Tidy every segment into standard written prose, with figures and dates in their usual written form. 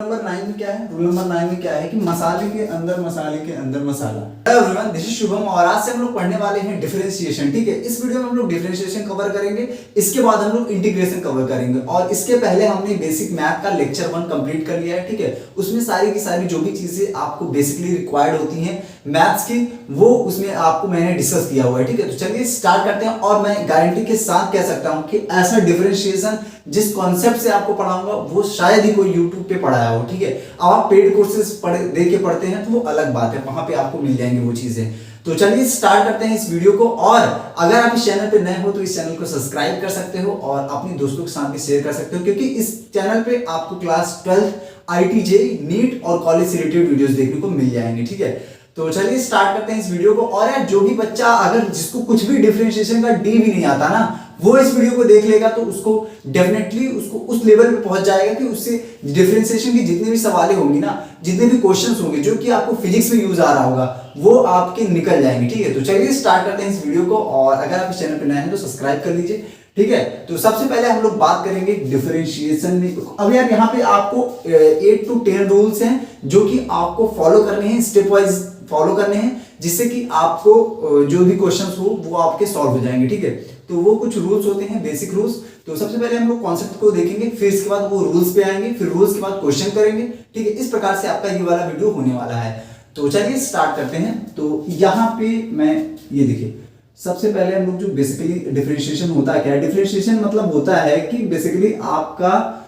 Number 9 में क्या है? रूल नंबर 9 में क्या है कि मसाले के अंदर मसाला। Hello everyone, this is Shubham और आज से हम लोग पढ़ने वाले हैं डिफरेंशिएशन। ठीक है, इस वीडियो में हम लोग डिफरेंशिएशन कवर करेंगे, इसके बाद हम लोग इंटीग्रेशन कवर करेंगे और इसके पहले हमने बेसिक मैथ का लेक्चर 1 कंप्लीट कर लिया है। ठीक है, उसमें सारी की सारी जो भी चीजें आपको बेसिकली रिक्वायर्ड होती हैं मैथ्स की, वो उसमें आपको मैंने डिस्कस किया हुआ है। ठीक है, तो चलिए स्टार्ट करते हैं और मैं गारंटी के साथ कह सकता हूं कि ऐसा डिफरेंशिएशन जिस कॉन्सेप्ट से आपको पढ़ाऊंगा वो शायद ही कोई YouTube पे पढ़ाया हो। ठीक है, अब आप पेड कोर्सेज दे के पढ़ते हैं तो वो अलग बात है, वहां पे आपको मिल जाएंगे वो चीजें। तो चलिए स्टार्ट करते हैं इस वीडियो को। और अगर आप इस चैनल पे नए हो तो इस चैनल को सब्सक्राइब कर सकते हो और अपने दोस्तों के साथ भी शेयर कर सकते हो, क्योंकि इस चैनल पे आपको क्लास 12 IIT नीट और कॉलेज से रिलेटेड वीडियोस देखने को मिल जाएंगे। ठीक है, तो चलिए स्टार्ट करते हैं इस वीडियो को। और यार जो भी बच्चा अगर जिसको कुछ भी डिफरेंशिएशन का डी भी नहीं आता ना, वो इस वीडियो को देख लेगा तो उसको डेफिनेटली उसको उस लेवल पे पहुंच जाएगा कि उससे डिफरेंशिएशन की जितनी भी सवालें होंगी ना, जितने भी क्वेश्चंस होंगे जो कि आपको फिजिक्स में यूज आ रहा होगा, वो आपके निकल जाएंगे। ठीक है, तो चलिए स्टार्ट करते हैं इस वीडियो को। और अगर आप इस चैनल पर नए हैं तो सब्सक्राइब कर लीजिए। ठीक है, तो सबसे पहले हम लोग बात करेंगे डिफरेंशिएशन में। अब यार यहाँ पे आपको 8 to 10 रूल्स हैं जो कि आपको फॉलो करने हैं, स्टेप वाइज फॉलो करने हैं, जिससे कि आपको जो भी क्वेश्चंस हो वो आपके सॉल्व हो जाएंगे। ठीक है, तो वो कुछ रूल्स होते हैं, बेसिक रूल्स। तो सबसे पहले हम लोग कॉन्सेप्ट को देखेंगे, फिर इसके बाद वो रूल्स पे आएंगे, फिर रूल्स के बाद क्वेश्चन करेंगे। ठीक है, इस प्रकार से आपका ये वाला वीडियो होने वाला है। तो चलिए स्टार्ट करते हैं। तो यहाँ पे मैं ये देखिए, सबसे पहले हम लोग जो बेसिकली डिफरेंशिएशन होता है क्या है? डिफरेंशिएशन मतलब होता है कि बेसिकली आपका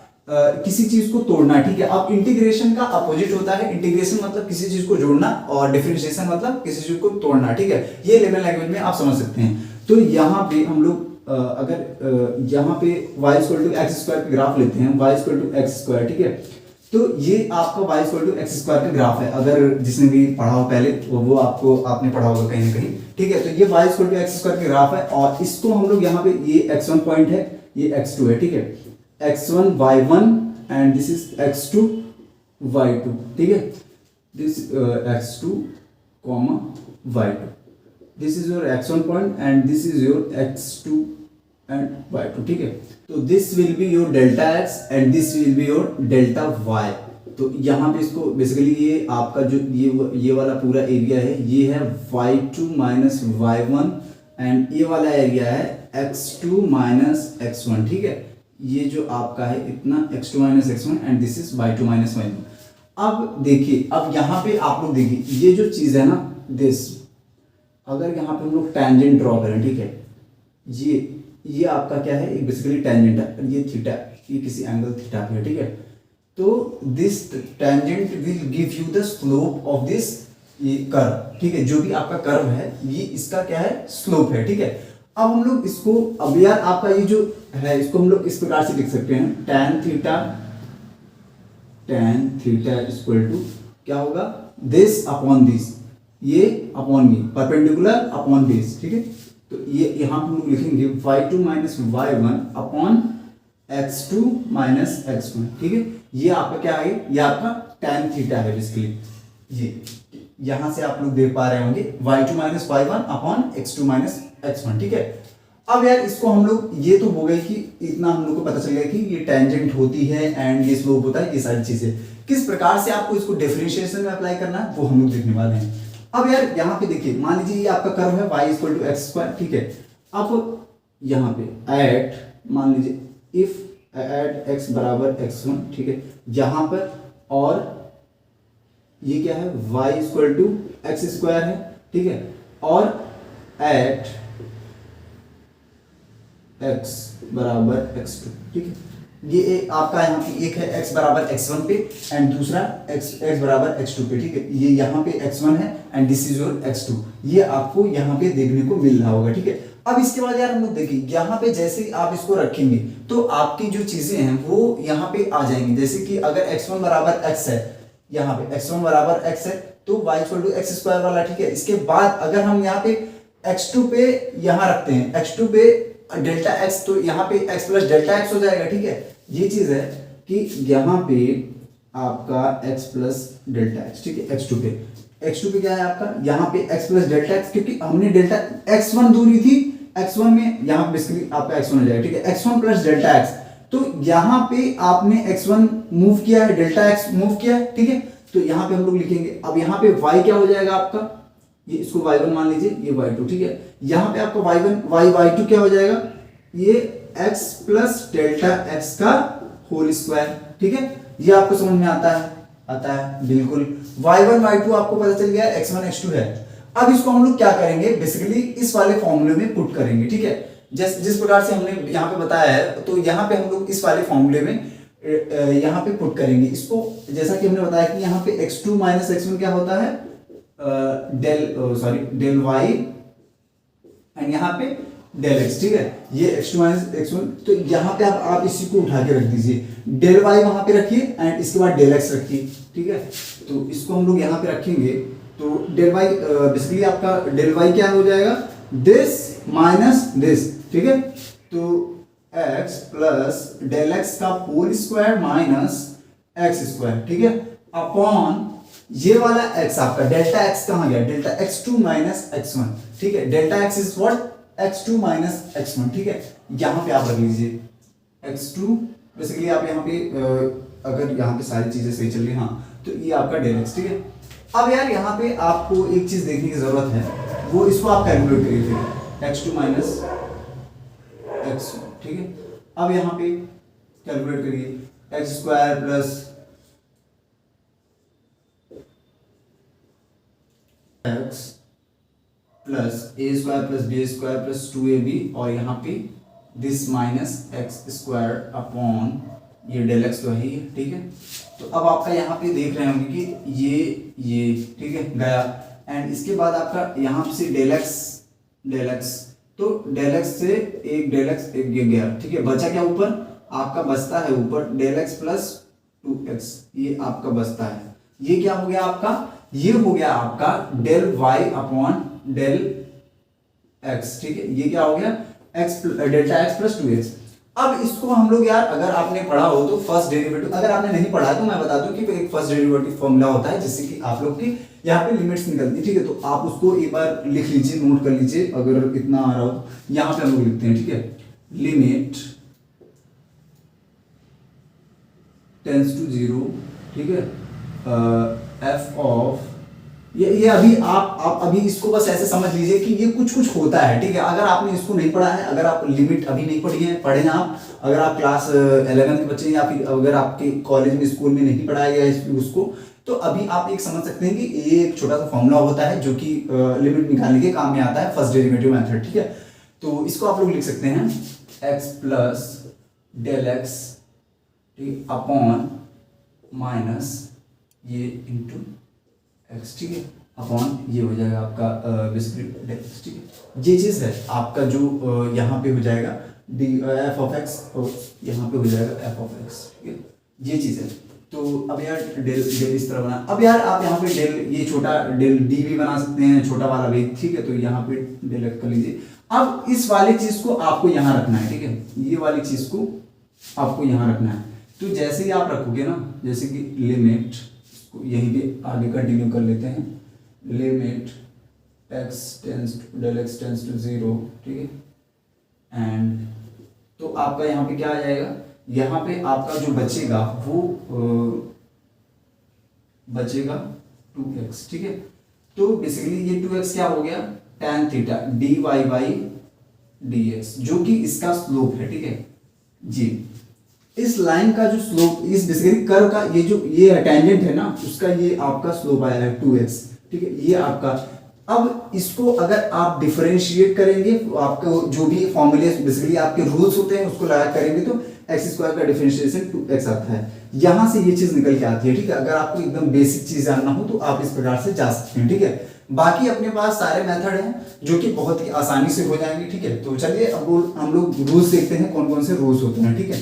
किसी चीज को तोड़ना। ठीक है, अब इंटीग्रेशन का अपोजिट होता है। इंटीग्रेशन मतलब किसी चीज को जोड़ना और डिफरेंशिएशन मतलब किसी चीज को तोड़ना। ठीक है, ये लेवल लैंग्वेज में आप समझ सकते हैं। तो यहाँ पे हम लोग अगर यहाँ पे y = x² का ग्राफ लेते हैं, y = x²। ठीक है, तो ये आपका y = x² का ग्राफ है। अगर जिसने भी पढ़ा हो पहले वो आपने पढ़ा होगा कहीं ना कहीं। ठीक है, तो ये y = x² का ग्राफ है और इसको हम लोग यहाँ पे ये x1 पॉइंट है, ये x2 है। ठीक है, x1 y1 and this is x2 y2। ठीक है, this x2 y2, this is your x1 point and this is your x2 and y2। ठीक है, तो this will be your delta x and this will be your delta y। तो यहाँ पे इसको basically ये आपका जो ये वाला पूरा एरिया है, ये है y2 माइनस y1 एंड ये वाला एरिया है x2 माइनस x1। ठीक है, ये जो आपका है इतना x2 minus x1 and this is y2 minus y1। अब देखिए, अब यहाँ पे आप लोग देखिए ये जो चीज है ना, दिस अगर यहाँ पे हम लोग टैंजेंट ड्रॉ करें, ठीक है, ये आपका क्या है, एक बेसिकली टैंजेंट है, ये थीटा, ये किसी एंगल थीटा पे है। ठीक है, तो this tangent will give you the slope of this ये कर्व। ठीक है, जो भी आपका कर्व है ये इसका क्या है, स्लोप है। ठीक है, अब हम लोग इसको, अब यार आपका ये जो है इसको हम लोग इस प्रकार से लिख सकते हैं, tan थीटा इक्वल टू क्या होगा, दिस अपॉन दिस, ये अपॉन ये परपेंडिकुलर अपॉन बेस। ठीक है, तो ये यहां हम लोग लिखेंगे y2 minus y1 upon x2 minus x1। ठीक है, ये आपका क्या है, ये आपका tan थीटा है बेसिकली। ये यहां से आप लोग देख पा रहे होंगे y2 minus y1 upon x2 minus x1। ठीक है, अब यार इसको हम लोग, ये तो हो गई कि इतना हम लोग को पता चल गया कि ये टेंजेंट होती है एंड ये स्लोप होता है, ये सारी चीजें किस प्रकार से आपको इसको डिफरेंशिएशन में अप्लाई करना है वो हम लोग देखने वाले हैं। अब यार यहाँ पे देखिए, मान लीजिए ये आपका कर्व है y = x²। ठीक है, अब यहाँ पे एट, मान लीजिए इफ एट x बराबर x1। ठीक है, यहाँ पर, और ये क्या है, y = x² है। ठीक है, और एट x बराबर x2। ठीक है, ये आपका यहाँ पे एक है x बराबर x1 पे एंड दूसरा x बराबर x2 पे। ठीक है, ये यहाँ पे x1 है and this is your x2, ये आपको यहाँ पे देखने को मिल रहा होगा। ठीक है, अब इसके बाद यार हम लोग देखिए, यहाँ पे जैसे ही आप इसको रखेंगे तो आपकी जो चीजें हैं वो यहाँ पे आ जाएंगी। जैसे कि अगर x1 बराबर x है, यहाँ पे x1 बराबर x है तो y = x² वाला। ठीक है, इसके बाद अगर हम यहाँ पे x2 पे यहाँ रखते हैं, x2 पे डेल्टा x, तो यहाँ पे x प्लस डेल्टा x हो जाएगा। ठीक है, ये चीज है कि यहाँ पे आपका x प्लस डेल्टा x। ठीक है, x2 पे क्या है आपका, यहाँ पे x प्लस डेल्टा x, क्योंकि हमने डेल्टा x1 दूरी थी, x1 में यहाँ बेसिकली आपका x1 हो जाएगा। ठीक है, x1 प्लस डेल्टा x, तो यहाँ पे आपने x1 मूव किया है, डेल्टा x मूव किया है, ठीक है। तो यहाँ पे हम लोग लिखेंगे, अब यहाँ पे y क्या हो जाएगा आपका, ये इसको y1 मान लीजिए, ये y2, ठीक है। यहाँ पे आपका y2 क्या हो जाएगा, ये x प्लस डेल्टा x का होल स्क्वायर, ठीक है। ये आपको समझ में आता है बिल्कुल। y1 y2 आपको पता चल गया, x1 x2 है। अब इसको हम लोग क्या करेंगे, बेसिकली इस वाले फॉर्मूले में पुट करेंगे, ठीक है। जिस प्रकार से हमने यहाँ पे बताया है, तो यहाँ पे हम लोग इस वाले फॉर्मूले में यहाँ पे पुट करेंगे इसको। जैसा कि हमने बताया कि यहाँ पे x2 माइनस x1 क्या होता है, डेल y, एंड यहाँ पे डेल x, ठीक है। ये x2 माइनस x1, तो यहाँ पे आप इसी को उठा के रख दीजिए, डेल y वहां पे रखिए एंड इसके बाद डेल x रखिए, ठीक है। तो इसको हम लोग यहाँ पे रखेंगे, तो डेल y बेसिकली आपका डेल y क्या हो जाएगा, दिस माइनस दिस, ठीक है। तो x प्लस डेल x का whole square minus x square, ठीक है, अपॉन ये वाला x आपका डेल्टा x कहाँ गया, डेल्टा x2 माइनस x1, ठीक है। Delta x is what, x2 minus x1, ठीक है। यहाँ पे आप रख लीजिए x2, बेसिकली आप यहाँ पे अगर यहाँ पे सारी चीजें सही चल रही, हाँ, तो ये आपका डेल x, ठीक है। अब यार यहाँ पे आपको एक चीज देखने की जरूरत है, वो इसको आप कैलकुलेट करिए फिर, x2 माइनस x1, ठीक है। अब यहाँ पे कैलकुलेट करिए, x square plus x plus A square plus B square plus 2ab, और यहाँ पे this minus X square upon ये डेल एक्स तो ही है, ठीक है। तो अब आपका यहाँ पे देख रहे होंगे कि ये ठीक है गया, एंड इसके बाद आपका यहाँ से डेल एक्स, तो डेल एक्स से एक डेल एक्स एक गया, ठीक है। बचा क्या ऊपर, आपका बचता है ऊपर डेल एक्स प्लस 2x, ये आपका बचता है। ये क्या हो गया आपका, ये हो गया आपका del y upon del x, ठीक है। ये क्या हो गया, x delta x plus 2x। अब इसको हम लोग यार, अगर आपने पढ़ा हो तो फर्स्ट डेरिवेटिव, अगर आपने नहीं पढ़ा तो मैं बता दूं कि एक फर्स्ट डेरिवेटिव फॉर्मूला होता है जिससे कि आप लोग की यहाँ पे लिमिट्स निकलती है, ठीक है। तो आप उसको एक बार लिख लीजिए, नोट कर लीजिए, अगर इतना आ रहा हो। यहाँ पे हम लोग लिखते हैं, ठीक है, लिमिट टेंस टू 0, ठीक है, एफ ऑफ, ये अभी आप अभी इसको बस ऐसे समझ लीजिए कि ये कुछ होता है, ठीक है। अगर आपने इसको नहीं पढ़ा है, अगर आप लिमिट अभी नहीं पढ़ी है, पढ़े हैं आप, अगर आप क्लास 11 के बच्चे हैं, या फिर अगर आपके कॉलेज में स्कूल में नहीं पढ़ाया गया उसको, तो अभी आप एक समझ सकते हैं कि ये एक छोटा सा फॉर्मूला होता है जो कि लिमिट निकालने के काम में आता है, फर्स्ट डेरिवेटिव मेथड, ठीक है। तो इसको आप लोग लिख सकते हैं x प्लस डेल एक्स, ठीक, अपॉन माइनस ये इंटू x, ठीक है, अपॉन ये हो जाएगा आपका बेसिकली डेल एक्स, ठीक है। ये चीज है आपका जो यहाँ पे हो जाएगा एफ ऑफ एक्स, और यहाँ पे हो जाएगा एफ ऑफ एक्स, ठीक है। ये चीज है। तो अब यार डेल इस तरह बना, अब यार आप यहाँ पे डेल, ये छोटा डेल डी भी बना सकते हैं, छोटा वाला भी, ठीक है। तो यहाँ पे डेल एक्स कर लीजिए। अब इस वाली चीज को आपको यहाँ रखना है, ठीक है, ये वाली चीज को आपको यहाँ रखना है। तो जैसे ही आप रखोगे ना, जैसे कि लिमिट, यहीं पे आगे कंटिन्यू कर लेते हैं, limit x tends del x tends to 0, ठीक है, एंड तो आपका यहाँ पे क्या आ जाएगा, यहाँ पे आपका जो बचेगा वो बचेगा 2x, ठीक है। तो बेसिकली ये 2x क्या हो गया, tan theta dy by dx, जो कि इसका स्लोप है, ठीक है जी। इस लाइन का जो स्लोप, इस बेसिकली कर्व का ये जो ये टेंजेंट है ना, उसका ये आपका स्लोप आया है 2x, ठीक है, ये आपका। अब इसको अगर आप डिफरेंशिएट करेंगे, तो आपको जो भी फॉर्मूले बेसिकली आपके रूल्स होते हैं उसको लगा करेंगे, तो एक्स स्क्वायर का डिफरेंशिएशन 2x आता है। यहां से ये चीज निकल के आती है, ठीक है। अगर आपको एकदम बेसिक चीज जानना हो तो आप इस प्रकार से जा सकते हैं, ठीक है। बाकी अपने पास सारे मेथड हैं जो कि बहुत ही आसानी से हो जाएंगे, ठीक है। तो चलिए अब हम लोग रूल्स देखते हैं, कौन कौन से रूल्स होते हैं, ठीक है।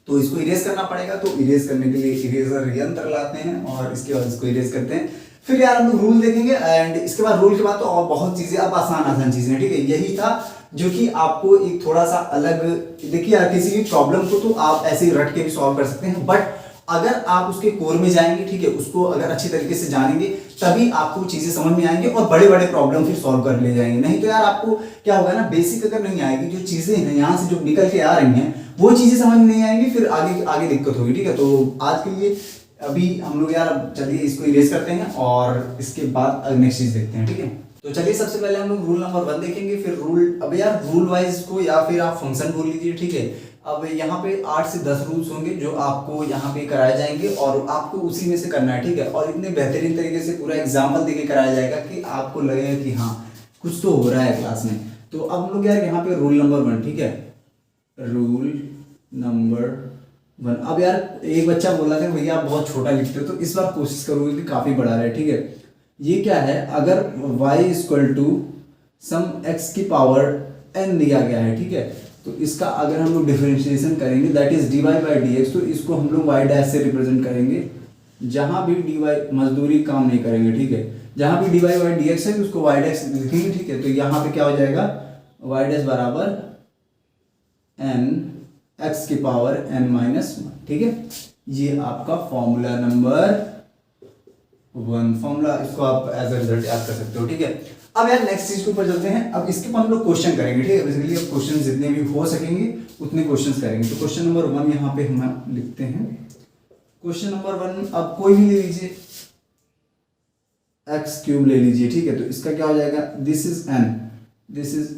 तो इसको इरेज करना पड़ेगा, तो इरेज करने के लिए इरेजर यंत्र लाते हैं और इसके बाद इसको इरेज करते हैं। फिर यार हम लोग रूल देखेंगे, एंड इसके बाद रूल के बाद तो और बहुत चीजें, अब आसान चीजें, ठीक है। यही था जो कि आपको एक थोड़ा सा अलग, देखिए यार किसी भी प्रॉब्लम को तो आप ऐसे ही रट के भी सॉल्व कर सकते हैं, बट अगर आप उसके कोर में जाएंगे, ठीक है, उसको अगर अच्छी तरीके से जानेंगे, तभी आपको चीजें समझ में आएंगी और बड़े बड़े प्रॉब्लम फिर सॉल्व कर ले जाएंगे। नहीं तो यार आपको क्या होगा ना, बेसिक अगर नहीं आएगी, जो चीजें हैं यहाँ से जो निकल के आ रही हैं वो चीजें समझ नहीं आएंगी, फिर आगे आगे दिक्कत होगी। ठीक है, तो आज के लिए अभी हम लोग यार चलिए इसको इरेज करते हैं और इसके बाद नेक्स्ट चीज देखते हैं। ठीक है, तो चलिए सबसे पहले हम लोग रूल नंबर 1 देखेंगे, फिर रूल, अब यार रूल वाइज को या फिर आप फंक्शन बोल लीजिए। ठीक है, अब यहाँ पे 8 से 10 रूल्स होंगे जो आपको यहाँ पे कराए जाएंगे और आपको उसी में से करना है। ठीक है, और इतने बेहतरीन तरीके से पूरा एग्जाम्पल देके कराया जाएगा कि आपको लगेगा कि हाँ कुछ तो हो रहा है क्लास में। तो अब हम लोग यार यहाँ पे रूल नंबर 1, ठीक है, रूल नंबर 1। अब यार एक बच्चा बोला था भैया आप बहुत छोटा लिखते हो, तो इस बार कोशिश करोगे कि काफी बड़ा रहे। ठीक है, ये क्या है, अगर y equal to some x की पावर n दिया गया है, ठीक है, तो इसका अगर हम लोग डिफरेंशिएशन करेंगे that is dy by dx, तो इसको हम लोग y डैश से रिप्रेजेंट करेंगे। जहां भी dy मजदूरी काम नहीं करेंगे। ठीक है, जहां भी dy बाई dx है उसको y डैश लिखेंगे। ठीक है, तो यहाँ पे क्या हो जाएगा, y डैश बराबर n x की पावर n माइनस 1। ठीक है, ये आपका फॉर्मूला नंबर 1 फॉर्मूला, इसको आप एज अ रिजल्ट याद कर सकते हो। ठीक है, अब यार नेक्स्ट चीज के ऊपर चलते हैं। अब इसके ऊपर हम लोग क्वेश्चन करेंगे। ठीक है, बेसिकली अब क्वेश्चन जितने भी हो सकेंगे उतने क्वेश्चंस करेंगे। तो क्वेश्चन नंबर 1 यहाँ पे हम लिखते हैं। क्वेश्चन नंबर 1 अब कोई भी ले लीजिए, एक्स क्यूब ले लीजिए। ठीक है, तो इसका क्या हो जाएगा, दिस इज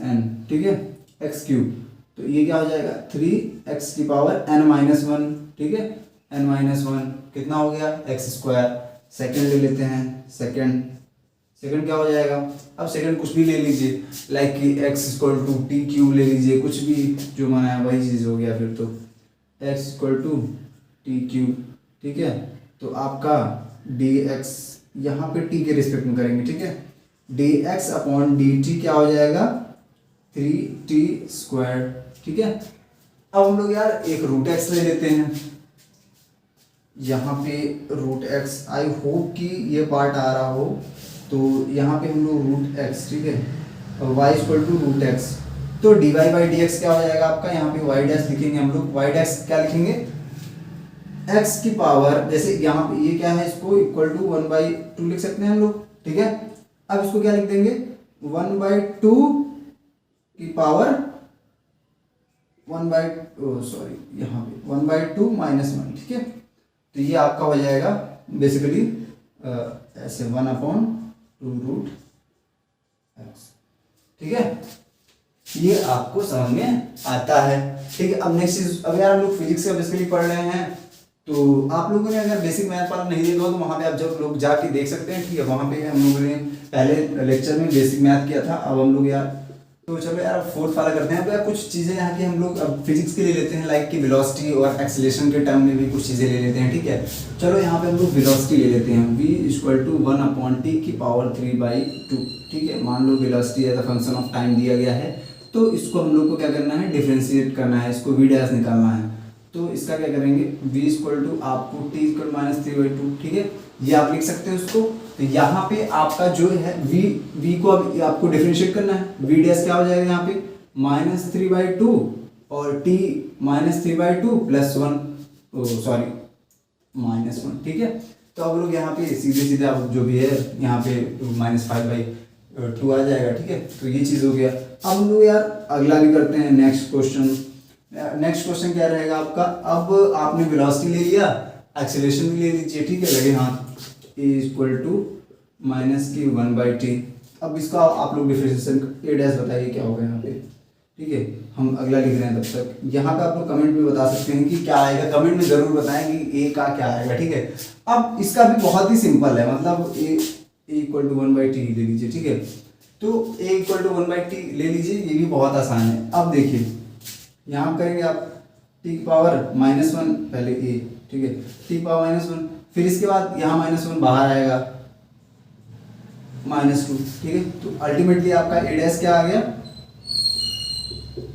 n, ठीक है, एक्स क्यूब, तो ये क्या हो जाएगा 3x की पावर n माइनस 1। ठीक है, n माइनस 1 कितना हो गया, एक्स स्क्वायर। सेकेंड ले लेते हैं, सेकेंड क्या हो जाएगा, अब सेकेंड कुछ भी ले लीजिए, लाइक कि x equal to T cube ले लीजिए, कुछ भी जो माना है वही चीज़ हो गया। फिर तो x equal to T cube. ठीक है, तो आपका dx यहाँ पे t के रिस्पेक्ट में करेंगे। ठीक है, dx अपॉन dt क्या हो जाएगा 3t स्क्वायर। ठीक है, अब हम लोग यार एक रूट x ले लेते हैं, यहाँ पे रूट x, आई होप कि ये पार्ट आ रहा हो। तो यहाँ पे हम लोग रूट x, ठीक है, और y equal to root x, तो dy बाई dx क्या हो जाएगा आपका, यहाँ पे y डैश लिखेंगे हम लोग, y डैश क्या लिखेंगे, x की पावर, जैसे यहाँ पे ये क्या है, इसको इक्वल टू 1/2 लिख सकते हैं हम लोग। ठीक है, अब इसको क्या लिख देंगे 1/2 की पावर 1/2 माइनस 1। ठीक है, तो ये आपका हो जाएगा बेसिकली ऐसे 1/2 रूट x। ठीक है, ये आपको समझ में आता है। ठीक है, अब नेक्स्ट चीज, अब यार हम लोग फिजिक्स का बेसिकली पढ़ रहे हैं, तो आप लोगों ने अगर बेसिक मैथ वाला नहीं देखा हो तो वहाँ पे आप जब लोग जाके देख सकते हैं। ठीक है, वहाँ पे हम लोगों ने पहले लेक्चर में बेसिक मैथ किया था। अब हम लोग यार, तो चलो यार फोर्थ वाला करते हैं। अब यार कुछ चीज़ें यहाँ की हम लोग अब फिजिक्स के लिए लेते हैं, लाइक कि वेलोसिटी और एक्सीलरेशन के टर्म में भी कुछ चीज़ें ले लेते हैं। ठीक है, चलो यहाँ पे हम लोग वेलोसिटी ले लेते हैं, v इक्वल टू 1/t की पावर 3/2। ठीक है, मान लो velocity as a function of time दिया गया है, तो इसको हम लोग को क्या करना है, डिफरेंशिएट करना है, इसको v डैश निकालना है। तो इसका क्या करेंगे, v इक्वल टू आपको t इक्वल -3/2। ठीक है, ये आप लिख सकते हो उसको। तो यहाँ पे आपका जो है v को अब आपको डिफरेंशिएट करना है, v डैश क्या हो जाएगा यहाँ पे -3/2 और t -3/2 प्लस 1, सॉरी -1। ठीक है, तो अब लोग यहाँ पे सीधे सीधे आप जो भी है यहाँ पे -5/2 आ जाएगा। ठीक है, तो ये चीज़ हो गया। अब हम लोग यार अगला भी करते हैं, नेक्स्ट क्वेश्चन। नेक्स्ट क्वेश्चन क्या रहेगा आपका, अब आपने वेलोसिटी ले लिया, एक्सेलरेशन भी ले लीजिए। ठीक है, लगे हाथ, a इक्वल टू -1/t। अब इसका आप लोग डिफरेंशिएशन a डैश बताइए क्या होगा यहाँ पे। ठीक है, हम अगला लिख रहे हैं, तब तक यहाँ पे आप लोग कमेंट में बता सकते हैं कि क्या आएगा, कमेंट में जरूर बताएं कि a का क्या आएगा। ठीक है, अब इसका भी बहुत ही सिंपल है, मतलब a इक्वल टू 1/t ले लीजिए। ठीक है, तो a इक्वल टू 1/t ले लीजिए, ये भी बहुत आसान है। अब देखिए यहाँ करेंगे आप t की पावर -1 पहले a, ठीक है, t की पावर -1, फिर इसके बाद यहाँ -1 बाहर आएगा -2। ठीक है, तो अल्टीमेटली आपका a डैश क्या आ गया,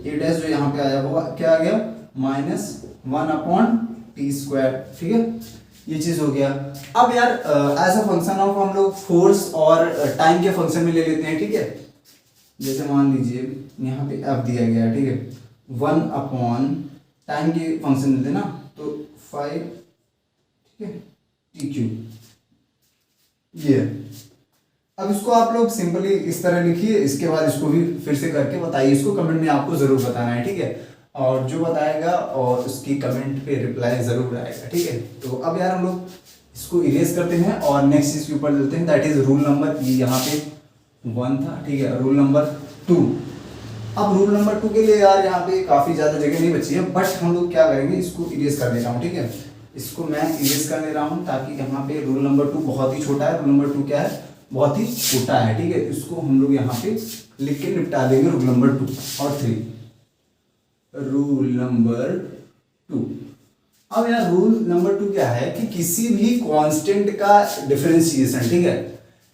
a डैश जो यहाँ पे आया वो क्या आ गया -1/t स्क्वायर। ठीक है, ये चीज हो गया। अब यार एज अ फंक्शन ऑफ हम लोग फोर्स और टाइम के फंक्शन में ले लेते हैं। ठीक है, जैसे मान लीजिए यहाँ पे f दिया गया है, ठीक है, 1/टाइम के फंक्शन लेते ना, तो 5, ठीक है, t क्यूब, ये। अब इसको आप लोग सिंपली इस तरह लिखिए, इसके बाद इसको भी फिर से करके बताइए, इसको कमेंट में आपको जरूर बताना है। ठीक है, और जो बताएगा और उसकी कमेंट पे रिप्लाई ज़रूर आएगा, ठीक है। तो अब यार हम लोग इसको इरेज करते हैं और नेक्स्ट चीज़ के ऊपर चलते हैं, दैट इज़ रूल नंबर, ये यहाँ पे 1 था, ठीक है। Rule number 2। अब रूल नंबर 2 के लिए यार यहाँ पे काफ़ी ज़्यादा जगह नहीं बची है, बट हम लोग क्या करेंगे, इसको इरेज कर ले रहा हूँ, ठीक है। इसको मैं इरेज कर ले रहा हूँ ताकि यहाँ पे रूल नंबर 2 बहुत ही छोटा है, रूल नंबर 2 क्या है, बहुत ही छोटा है, ठीक है। इसको हम लोग यहाँ पे लिख के निपटा देंगे रूल नंबर 2 और 3। Rule number 2। अब यार रूल नंबर 2 क्या है कि किसी भी कांस्टेंट का डिफरेंशिएशन, ठीक है,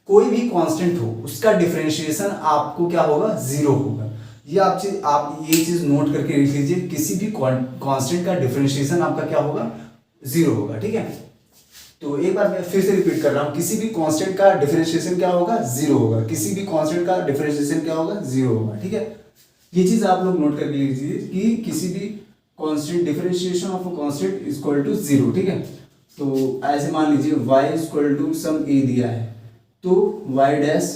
कोई भी कांस्टेंट हो उसका डिफरेंशिएशन आपको क्या होगा, 0 होगा। ये आप ये चीज नोट करके लिख लीजिए, किसी भी कांस्टेंट का डिफरेंशिएशन आपका क्या होगा, 0 होगा, ठीक है। तो एक बार मैं फिर से रिपीट कर रहा हूँ, किसी भी कांस्टेंट का डिफरेंशिएशन क्या होगा, 0 होगा। किसी भी कांस्टेंट का डिफरेंशिएशन क्या होगा, 0 होगा, ठीक है। ये चीज आप लोग नोट करके लीजिए कि किसी भी constant differentiation of a constant is equal to 0, ठीक है। तो ऐसे मान लीजिए y is equal to some a दिया है, तो y डैश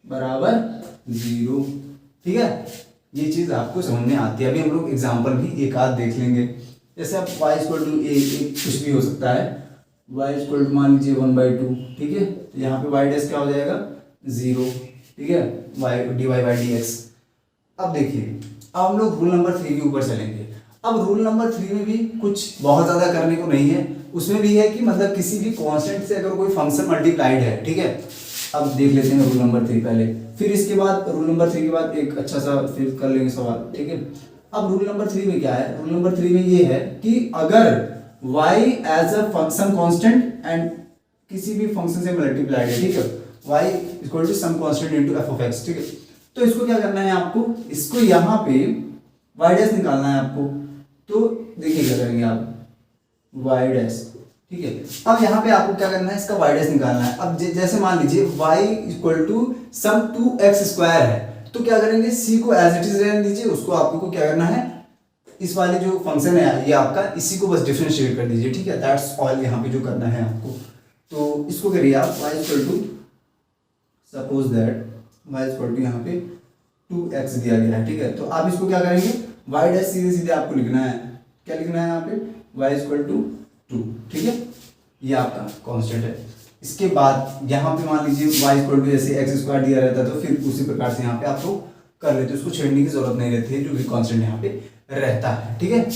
बराबर 0, ठीक है। ये चीज आपको समझ में आती है। अभी हम लोग एग्जांपल भी एक आध देख लेंगे, जैसे आप y इक्वल टू a कुछ भी हो सकता है, y इक्वल टू मान लीजिए 1/2, ठीक है। तो यहाँ पे y डैश क्या हो जाएगा, 0, ठीक है, y dy/dx। अब देखिए, अब हम लोग रूल नंबर 3 के ऊपर चलेंगे। अब रूल नंबर 3 में भी कुछ बहुत ज़्यादा करने को नहीं है, उसमें भी है कि मतलब किसी भी कांस्टेंट से अगर कोई फंक्शन मल्टीप्लाइड है, ठीक है। अब देख लेते हैं रूल नंबर 3 पहले, फिर इसके बाद रूल नंबर 3 के बाद एक अच्छा सा फिर कर लेंगे सवाल, ठीक है। अब रूल नंबर 3 में क्या है, रूल नंबर 3 में ये है कि अगर y as a function constant and किसी भी फंक्शन से मल्टीप्लाइड है, ठीक है, y equal to some constant into f of x, ठीक है। तो इसको क्या करना है आपको, इसको यहाँ पे y डैश निकालना है आपको। तो देखिए क्या करेंगे आप, y डैश, ठीक है। अब यहाँ पे आपको क्या करना है, इसका y डैश निकालना है। अब जैसे मान लीजिए y equal to some 2x square है, तो क्या करेंगे, c को एज इट इज रहने दीजिए, उसको आपको क्या करना है, इस वाले जो फंक्शन है ये आपका, इसी को बस डिफरेंशिएट कर दीजिए, ठीक है। दैट्स ऑल यहाँ पे जो करना है आपको। तो इसको करिए आप, y equal to suppose that y equal to यहाँ पे 2x दिया गया है, ठीक है। तो आप इसको क्या करेंगे, y डैश सीधे सीधे आपको लिखना है, क्या लिखना है यहाँ पे, y इक्वल टू 2, ठीक है। ये आपका कांस्टेंट है। इसके बाद यहाँ पे मान लीजिए y इक्वल टू जैसे x स्क्वायर दिया रहता है, तो फिर उसी प्रकार से यहाँ पे आपको कर लेते, उसको छेड़ने की जरूरत नहीं रहती है, जो भी कांस्टेंट यहाँ पे रहता है, ठीक है।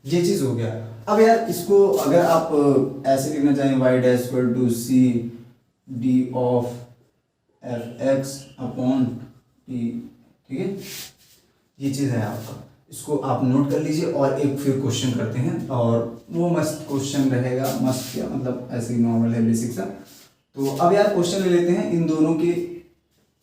ये चीज हो गया। अब यार इसको अगर आप ऐसे लिखना चाहें, y dash equal to c d of f(x) upon t, ठीक है। ये चीज है आपका, इसको आप नोट कर लीजिए। और एक फिर क्वेश्चन करते हैं, और वो मस्त क्वेश्चन रहेगा, मस्त क्या मतलब ऐसे ही नॉर्मल है, बेसिक सा। तो अब यार क्वेश्चन ले लेते हैं इन दोनों के,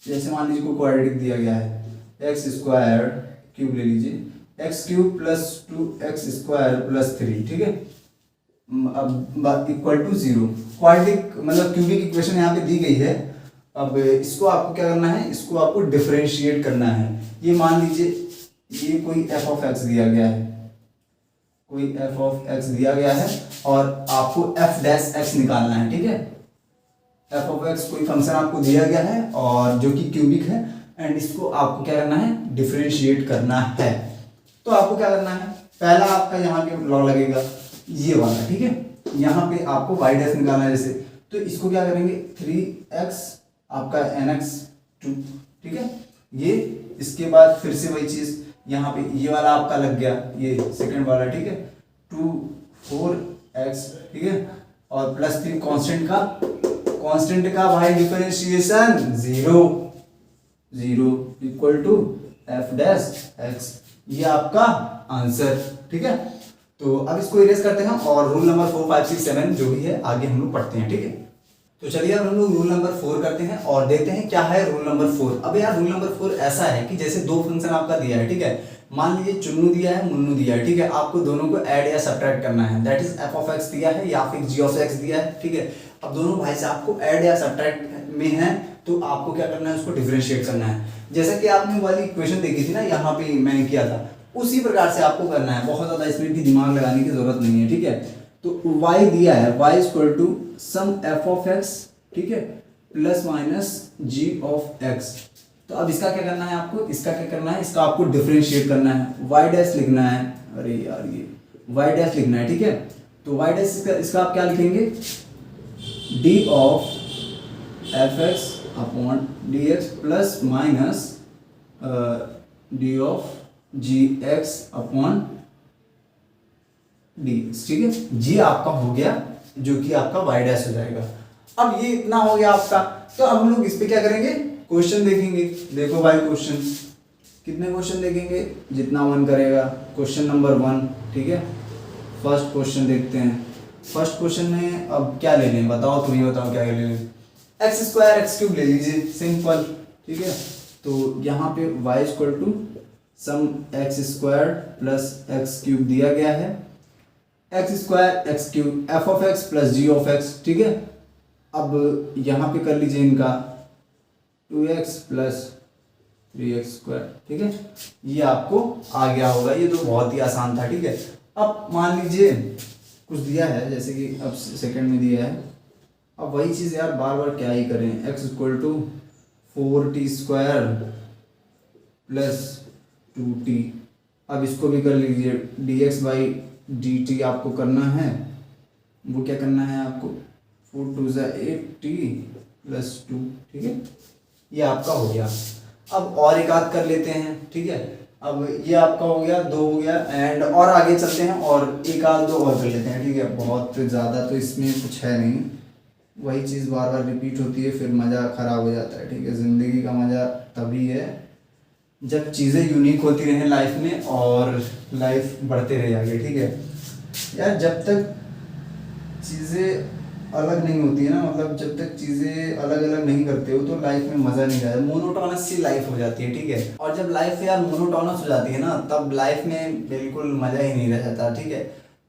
जैसे मान लीजिए को क्वाड्रेटिक दिया गया है, एक्स स्क्वायर क्यूब ले लीजिए, x cube plus 2x square plus 3, ठीक है। अब इक्वल टू 0, क्वाड्रेटिक मतलब क्यूबिक इक्वेशन यहाँ पे दी गई है। अब इसको आपको क्या करना है, इसको आपको डिफरेंशिएट करना है। ये मान लीजिए ये कोई f ऑफ x दिया गया है, कोई f ऑफ x दिया गया है, और आपको f डैश x निकालना है, ठीक है। f ऑफ x कोई फंक्शन आपको दिया गया है और जो कि क्यूबिक है, एंड इसको आपको क्या करना है, डिफरेंशिएट करना है। तो आपको क्या करना है, पहला आपका यहाँ पे लॉ लगेगा ये वाला, ठीक है। यहाँ पे आपको y डैश निकालना है जैसे, तो इसको क्या करेंगे, 3x आपका nx2, ठीक है। ये इसके बाद फिर से वही चीज, यहाँ पे ये वाला आपका लग गया, ये सेकंड वाला, ठीक है, 2 4x, ठीक है, और प्लस 3 कांस्टेंट का भाई differentiation 0 equal to f dash x। ये आपका आंसर, ठीक है। तो अब इसको इरेज करते हैं और रूल नंबर 4 5 6 7 जो भी है आगे हम लोग पढ़ते हैं, ठीक है। तो चलिए अब हम लोग रूल नंबर 4 करते हैं और देखते हैं क्या है रूल नंबर 4। अब यार रूल नंबर 4 ऐसा है कि जैसे दो फंक्शन आपका दिया है, ठीक है, मान लीजिए चुन्नू दिया है, मुन्नू दिया है, ठीक है। आपको दोनों को ऐड या सब्ट्रैक्ट करना है, that is f of x दिया है या फिर g ऑफ x दिया है, ठीक है। अब दोनों भाई से आपको ऐड या सब्ट्रैक्ट में है, तो आपको क्या करना है, उसको डिफरेंशिएट करना है। जैसा कि आपने वाली इक्वेशन देखी थी ना, यहाँ पे मैंने किया था, उसी प्रकार से आपको करना है। बहुत ज्यादा इसमें भी दिमाग लगाने की जरूरत नहीं है, ठीक है। तो y दिया है, y equal to some f of x, ठीक है, plus minus g of x। तो अब इसका क्या करना है आपको, इसका क्या करना है, इसका आपको डिफरेंशिएट करना है, y डैश लिखना है, अरे यार ये वाई डैश लिखना है, ठीक है। तो वाई डैश इसका आप क्या लिखेंगे, d of f x upon d x plus minus d of g x upon d, ठीक है। जी आपका हो गया जो कि आपका वाई डैश हो जाएगा। अब ये इतना हो गया आपका, तो अब हम लोग इस पे क्या करेंगे, क्वेश्चन देखेंगे। देखो भाई क्वेश्चन, कितने क्वेश्चन देखेंगे, जितना मन करेगा। क्वेश्चन नंबर 1, ठीक है। फर्स्ट क्वेश्चन देखते हैं। फर्स्ट क्वेश्चन में अब क्या ले लें, बताओ, तुम ही बताओ क्या ले लें। एक्स स्क्वायर एक्स क्यूब ले लीजिए, सिंपल, ठीक है। तो यहाँ पे y equal to some x square plus x cube दिया गया है, x square x cube f of x plus g of x, ठीक है। अब यहाँ पे कर लीजिए इनका 2x प्लस 3x स्क्वायर, ठीक है। ये आपको आ गया होगा, ये तो बहुत ही आसान था, ठीक है। अब मान लीजिए कुछ दिया है, जैसे कि अब सेकंड में दिया है, अब वही चीज़ यार बार बार क्या ही करें। x equal to 4t square plus 2t, अब इसको भी कर लीजिए, dx बाई dt आपको करना है, वो क्या करना है आपको, 4 2 8t प्लस 2, ठीक है। ये आपका हो गया। अब और एक आध कर लेते हैं, ठीक है। अब ये आपका हो गया, 2 हो गया, एंड और आगे चलते हैं और एक आध दो और कर लेते हैं, ठीक है। बहुत ज़्यादा तो इसमें कुछ है नहीं, वही चीज़ बार बार रिपीट होती है, फिर मज़ा ख़राब हो जाता है, ठीक है। ज़िंदगी का मज़ा तभी है जब चीज़ें यूनिक होती रहें लाइफ में और लाइफ बढ़ते रहे आगे, ठीक है यार। जब तक चीज़ें अलग नहीं होती है ना, मतलब जब तक चीज़ें अलग अलग नहीं करते हो तो लाइफ में मज़ा नहीं आता, मोनोटोनस सी लाइफ हो जाती है, ठीक है। और जब लाइफ यार मोनोटोनस हो जाती है ना, तब लाइफ में बिल्कुल मज़ा ही नहीं रह जाता, ठीक है।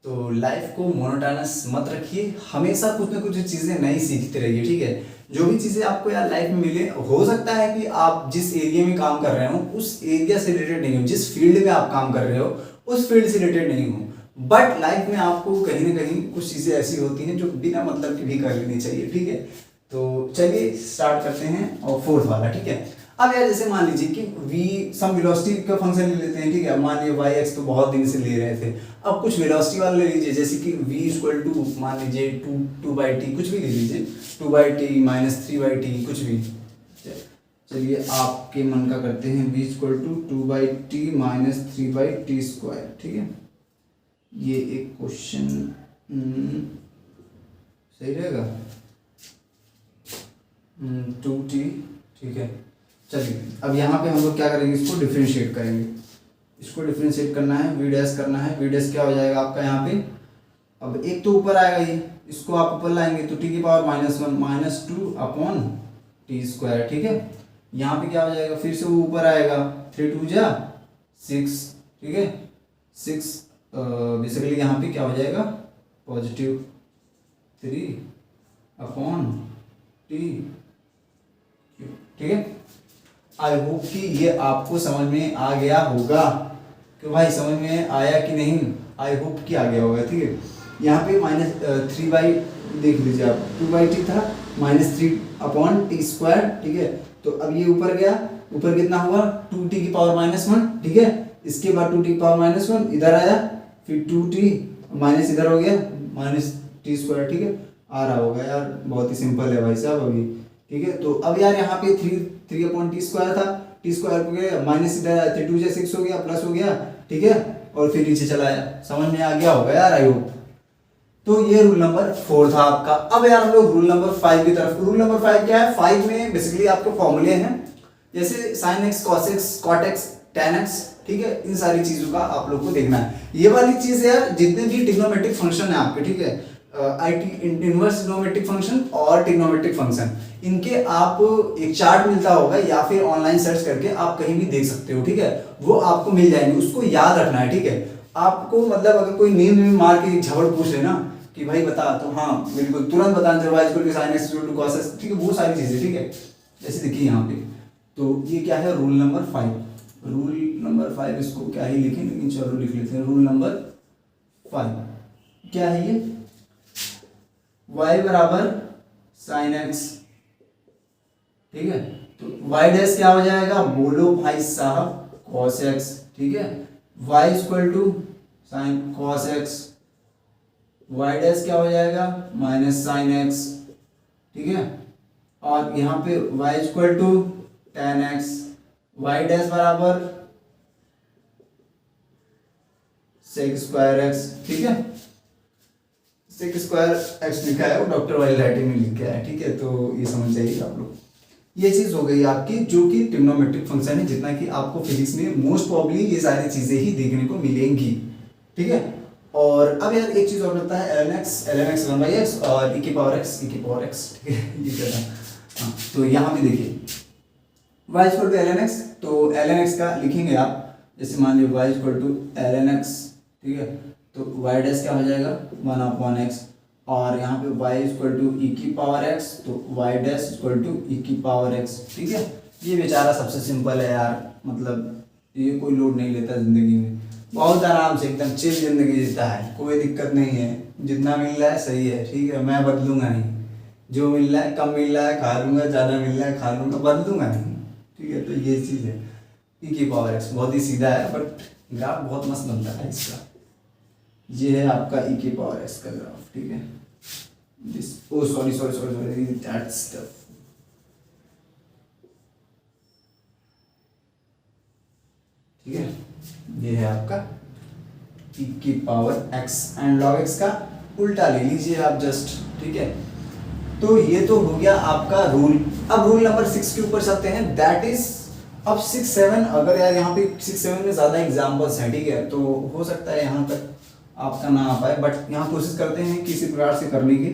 तो लाइफ को मोनोटोनस मत रखिए, हमेशा कुछ ना कुछ चीज़ें नई सीखते रहिए, ठीक है। जो भी चीज़ें आपको यार लाइफ में मिले, हो सकता है कि आप जिस एरिया में काम कर रहे हो उस एरिया से रिलेटेड नहीं हो, जिस फील्ड में आप काम कर रहे हो उस फील्ड से रिलेटेड नहीं हो, बट लाइफ में आपको कहीं ना कहीं कुछ चीज़ें ऐसी होती हैं जो बिना मतलब की भी कर लेनी चाहिए, ठीक है। तो चलिए स्टार्ट करते हैं और फोर्थ वाला, ठीक है। अब यार जैसे मान लीजिए कि v सम वेलोसिटी का फंक्शन ले लेते हैं, ठीक है। मान लीजिए वाई एक्स तो बहुत दिन से ले रहे थे, अब कुछ वेलोसिटी वाला ले लीजिए, जैसे कि v इक्वल टू मान लीजिए 2 बाई टी, कुछ भी ले लीजिए, 2 by t minus 3 by t, कुछ भी। चलिए आपके मन का करते हैं, v equal to 2 by t minus 3 by t square, ठीक है। ये एक क्वेश्चन सही रहेगा, 2t, ठीक है। चलिए अब यहाँ पे हम लोग क्या करेंगे, इसको डिफरेंशिएट करेंगे। इसको डिफरेंशिएट करना है, वी डैश करना है। वी डैश क्या हो जाएगा आपका यहाँ पे, अब एक तो ऊपर आएगा, ये इसको आप ऊपर लाएंगे तो टी की power -1 minus 2 upon T square, ठीक है। यहाँ पे क्या हो जाएगा, फिर से वो ऊपर आएगा, 3 2 जा 6, ठीक है। 6 बेसिकली यहाँ पे क्या हो जाएगा, पॉजिटिव 3 अपॉन टी, ठीक है। आई होप कि ये आपको समझ में आ गया होगा, कि भाई समझ में आया कि नहीं, आई होप कि आ गया होगा, ठीक है। यहाँ पे -3 बाई, देख लीजिए आप, 2 बाई टी था, -3 अपॉन टी स्क्वायर, ठीक है। तो अब ये ऊपर गया, ऊपर कितना हुआ, 2t की पावर -1, ठीक है। इसके बाद 2t की पावर -1 इधर आया, फिर 2t माइनस इधर हो गया, -t स्क्वायर, ठीक है। आ रहा होगा यार, बहुत ही सिंपल है भाई साहब अभी, ठीक है। तो अब यार यहाँ पे 3 अपॉन टी स्क्वायर था, टी स्क्वायर को गया माइनस इधर आया, 3 2 6 हो गया, प्लस हो गया, ठीक है। और फिर नीचे चला आया, समझ में आ गया होगा यार आई होप। तो ये रूल नंबर 4 था आपका। अब यार हम लोग रूल नंबर 5 की तरफ। रूल नंबर 5 क्या है, 5 में बेसिकली आपके फॉर्मूले हैं, जैसे sin x cos x cot x tan x, ठीक है। इन सारी चीजों का आप लोग को देखना है। ये वाली चीज है यार, जितने भी ट्रिग्नोमेट्रिक फंक्शन है आपके, ठीक है, इनवर्स ट्रिग्नोमेट्रिक फंक्शन और ट्रिग्नोमेट्रिक फंक्शन, इनके आप एक चार्ट मिलता होगा या फिर ऑनलाइन सर्च करके आप कहीं भी देख सकते हो, ठीक है। वो आपको मिल जाएंगे, उसको याद रखना है, ठीक है। आपको मतलब अगर कोई नींद में मार के झगड़ पूछ लेना कि भाई बता, तो हाँ बिल्कुल तुरंत बताना, जब y equal to sin x equal to cos x, ठीक है। वो सारी चीजें, ठीक है। जैसे देखिए यहाँ पे, तो ये क्या है, रूल नंबर 5। रूल नंबर 5 इसको क्या ही लिखें, लेकिन चलो लिख लेते हैं। रूल नंबर 5 क्या है, ये y बराबर sin x, ठीक है। तो y डैश क्या हो जाएगा, बोलो भाई साहब, cos x, ठीक है। y equal to sine cos x, y dash क्या हो जाएगा माइनस साइन एक्स, ठीक है। और यहाँ पे y equal to tan x, y dash बराबर सेक स्क्वायर एक्स, ठीक है। सेक स्क्वायर एक्स लिखा है, वो डॉक्टर वाली राइटिंग में लिखा है, ठीक है। तो ये समझ जाइए आप लोग। ये चीज हो गई आपकी जो कि ट्रिग्नोमेट्रिक फंक्शन है, जितना कि आपको फिजिक्स में मोस्ट प्रॉब्ली ये सारी चीजें ही देखने को मिलेंगी, ठीक है। और अब यार एक चीज और रहता है ln x 1/x और e की पावर x, ठीक है। ये कहता है हाँ, तो यहाँ पे देखिए y equal to ln x, तो ln x का लिखेंगे आप, जैसे मान लीजिए y equal to ln x, ठीक है। तो y डैश क्या हो जाएगा 1/x, और यहाँ पे y इक्वल टू e की पावर x, तो y dash equal to e की पावर x, ठीक है। ये बेचारा सबसे सिंपल है यार, मतलब ये कोई लोड नहीं लेता जिंदगी में, बहुत आराम से एकदम चिल जिंदगी जीता है, कोई दिक्कत नहीं है, जितना मिल रहा है सही है, ठीक है। मैं बदलूंगा नहीं, जो मिल रहा है कम मिल रहा है खा लूंगा, ज़्यादा मिल रहा है खा लूंगा, बदलूंगा नहीं, ठीक है। तो ये चीज़ है e की पावर x, बहुत ही सीधा है, बट ग्राफ बहुत मस्त बनता है इसका। ये है आपका e की पावर x का ग्राफ, ठीक है। This oh sorry that stuff, ठीक है। ये है आपका e की power x, and log x का उल्टा ले लीजिए आप जस्ट, ठीक है। तो ये तो हो गया आपका रूल। अब रूल नंबर 6 के ऊपर चलते हैं, दैट इज अब 6 7, अगर यार यहाँ पे 6 7 में ज्यादा एग्जांपल्स हैं, ठीक है, तो हो सकता है यहाँ तक आपका ना आ पाए, बट यहाँ कोशिश करते हैं किसी प्रकार से करने की।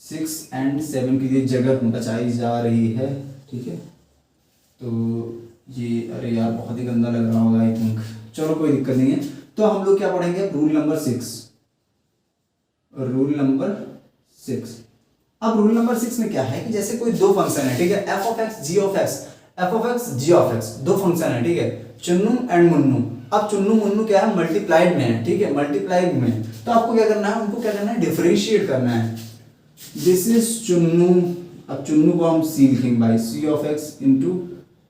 6 एंड 7 के लिए जगह बचाई जा रही है, ठीक है। तो ये अरे यार बहुत ही गंदा लग रहा होगा आई थिंक, चलो कोई दिक्कत नहीं है। तो हम लोग क्या पढ़ेंगे, रूल नंबर 6, रूल नंबर 6। अब रूल नंबर 6 में क्या है कि जैसे कोई दो फंक्शन है, ठीक है, f of x g of x, F of x g of x, दो फंक्शन है, ठीक है, चुन्नू एंड मुन्नू। अब चुन्नू मुन्नू क्या है, मल्टीप्लाइड में है, ठीक है, मल्टीप्लाइड में। तो आपको क्या करना है, उनको क्या करना है, डिफरेंशिएट करना है। दिस इज चुन्नू, अब चुन्नू को हम सी लिखेंगे भाई, C of x into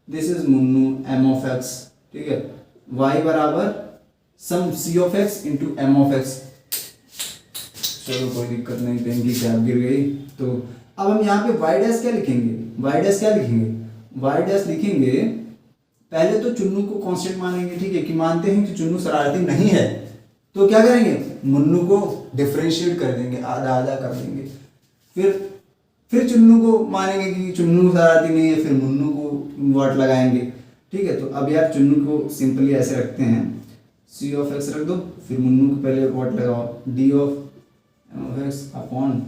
this is मुन्नू एम ऑफ एक्स, ठीक है। y बराबर सम C of x into M of X, चलो कोई दिक्कत नहीं, पेन की कैप गिर गई। तो अब हम यहाँ पे y डैश क्या लिखेंगे, y डैश क्या लिखेंगे, y डैश लिखेंगे, पहले तो चुन्नू को कांस्टेंट मानेंगे, ठीक है, कि मानते हैं कि चुन्नू शरारती नहीं है, तो क्या करेंगे, मुन्नू को डिफरेंशिएट कर देंगे, आधा आधा कर देंगे। फिर चुन्नू को मानेंगे कि चुन्नू शरारती नहीं है, फिर मुन्नू को वर्ड लगाएंगे, ठीक है। तो अब यार चुन्नू को सिंपली ऐसे रखते हैं, सी ऑफ एक्स रख दो, फिर मुन्नू को पहले वर्ड लगाओ, d of m of x upon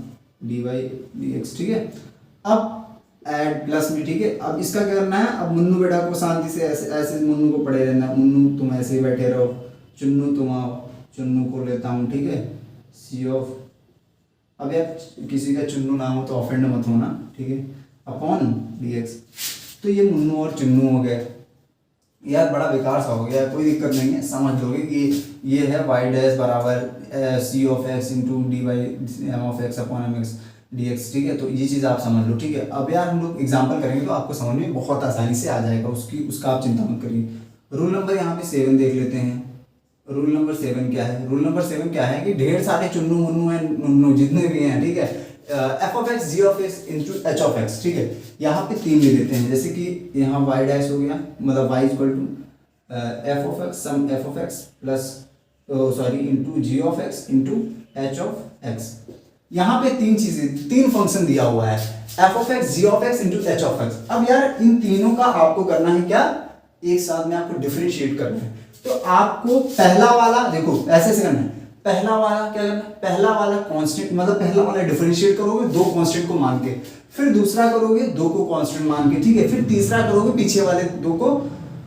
d y d x, ठीक है। अब ऐड प्लस में, ठीक है। अब इसका क्या करना है, अब मुन्नू बेटा को शांति से ऐसे ऐसे मुन्नू को पढ़े रहना, मुन्नू तुम ऐसे ही बैठे रहो, चुन्नू तुम आओ, चुन्नू को लेता हूँ, ठीक है, सी ऑफ, अब यार किसी का चुन्नू ना हो तो ऑफेंड मत होना, ठीक है, अपॉन डी एक्स। तो ये मुन्नू और चुन्नू हो गए यार, बड़ा बेकार सा हो गया, कोई दिक्कत नहीं है, समझ लोगे कि ये है वाई डैश बराबर C of x into D Y M of x upon M X D x, ठीक है। तो ये चीज़ आप समझ लो, ठीक है। अब यार हम लोग एग्जाम्पल करेंगे तो आपको समझ में बहुत आसानी से आ जाएगा, उसका आप चिंता मत करिए। रूल नंबर यहाँ पे 7 देख लेते हैं। रूल नंबर 7 क्या है, रूल नंबर 7 क्या है कि ढेर सारे चुन्नू मुन्नू हैं, नुन्नू जितने भी हैं, ठीक है, f of x g of x into h of x, ठीक है। यहाँ पे 3 ले लेते हैं, जैसे कि यहाँ वाई डैश हो गया, मतलब y equal to f of x some f of x plus sorry into g of x into h of x. यहाँ पे 3 चीजें, 3 फंक्शन दिया हुआ है, f of x g of x into h of x. अब यार इन तीनों का आपको करना है क्या, एक साथ में आपको डिफरेंशिएट करना है। तो आपको पहला वाला देखो ऐसे से करना है, पहला वाला क्या करना है, पहला वाला कांस्टेंट, मतलब पहला वाला डिफरेंशिएट करोगे 2 कांस्टेंट को मान के, फिर दूसरा करोगे 2 को कांस्टेंट मान के, ठीक है, फिर तीसरा करोगे पीछे वाले 2 को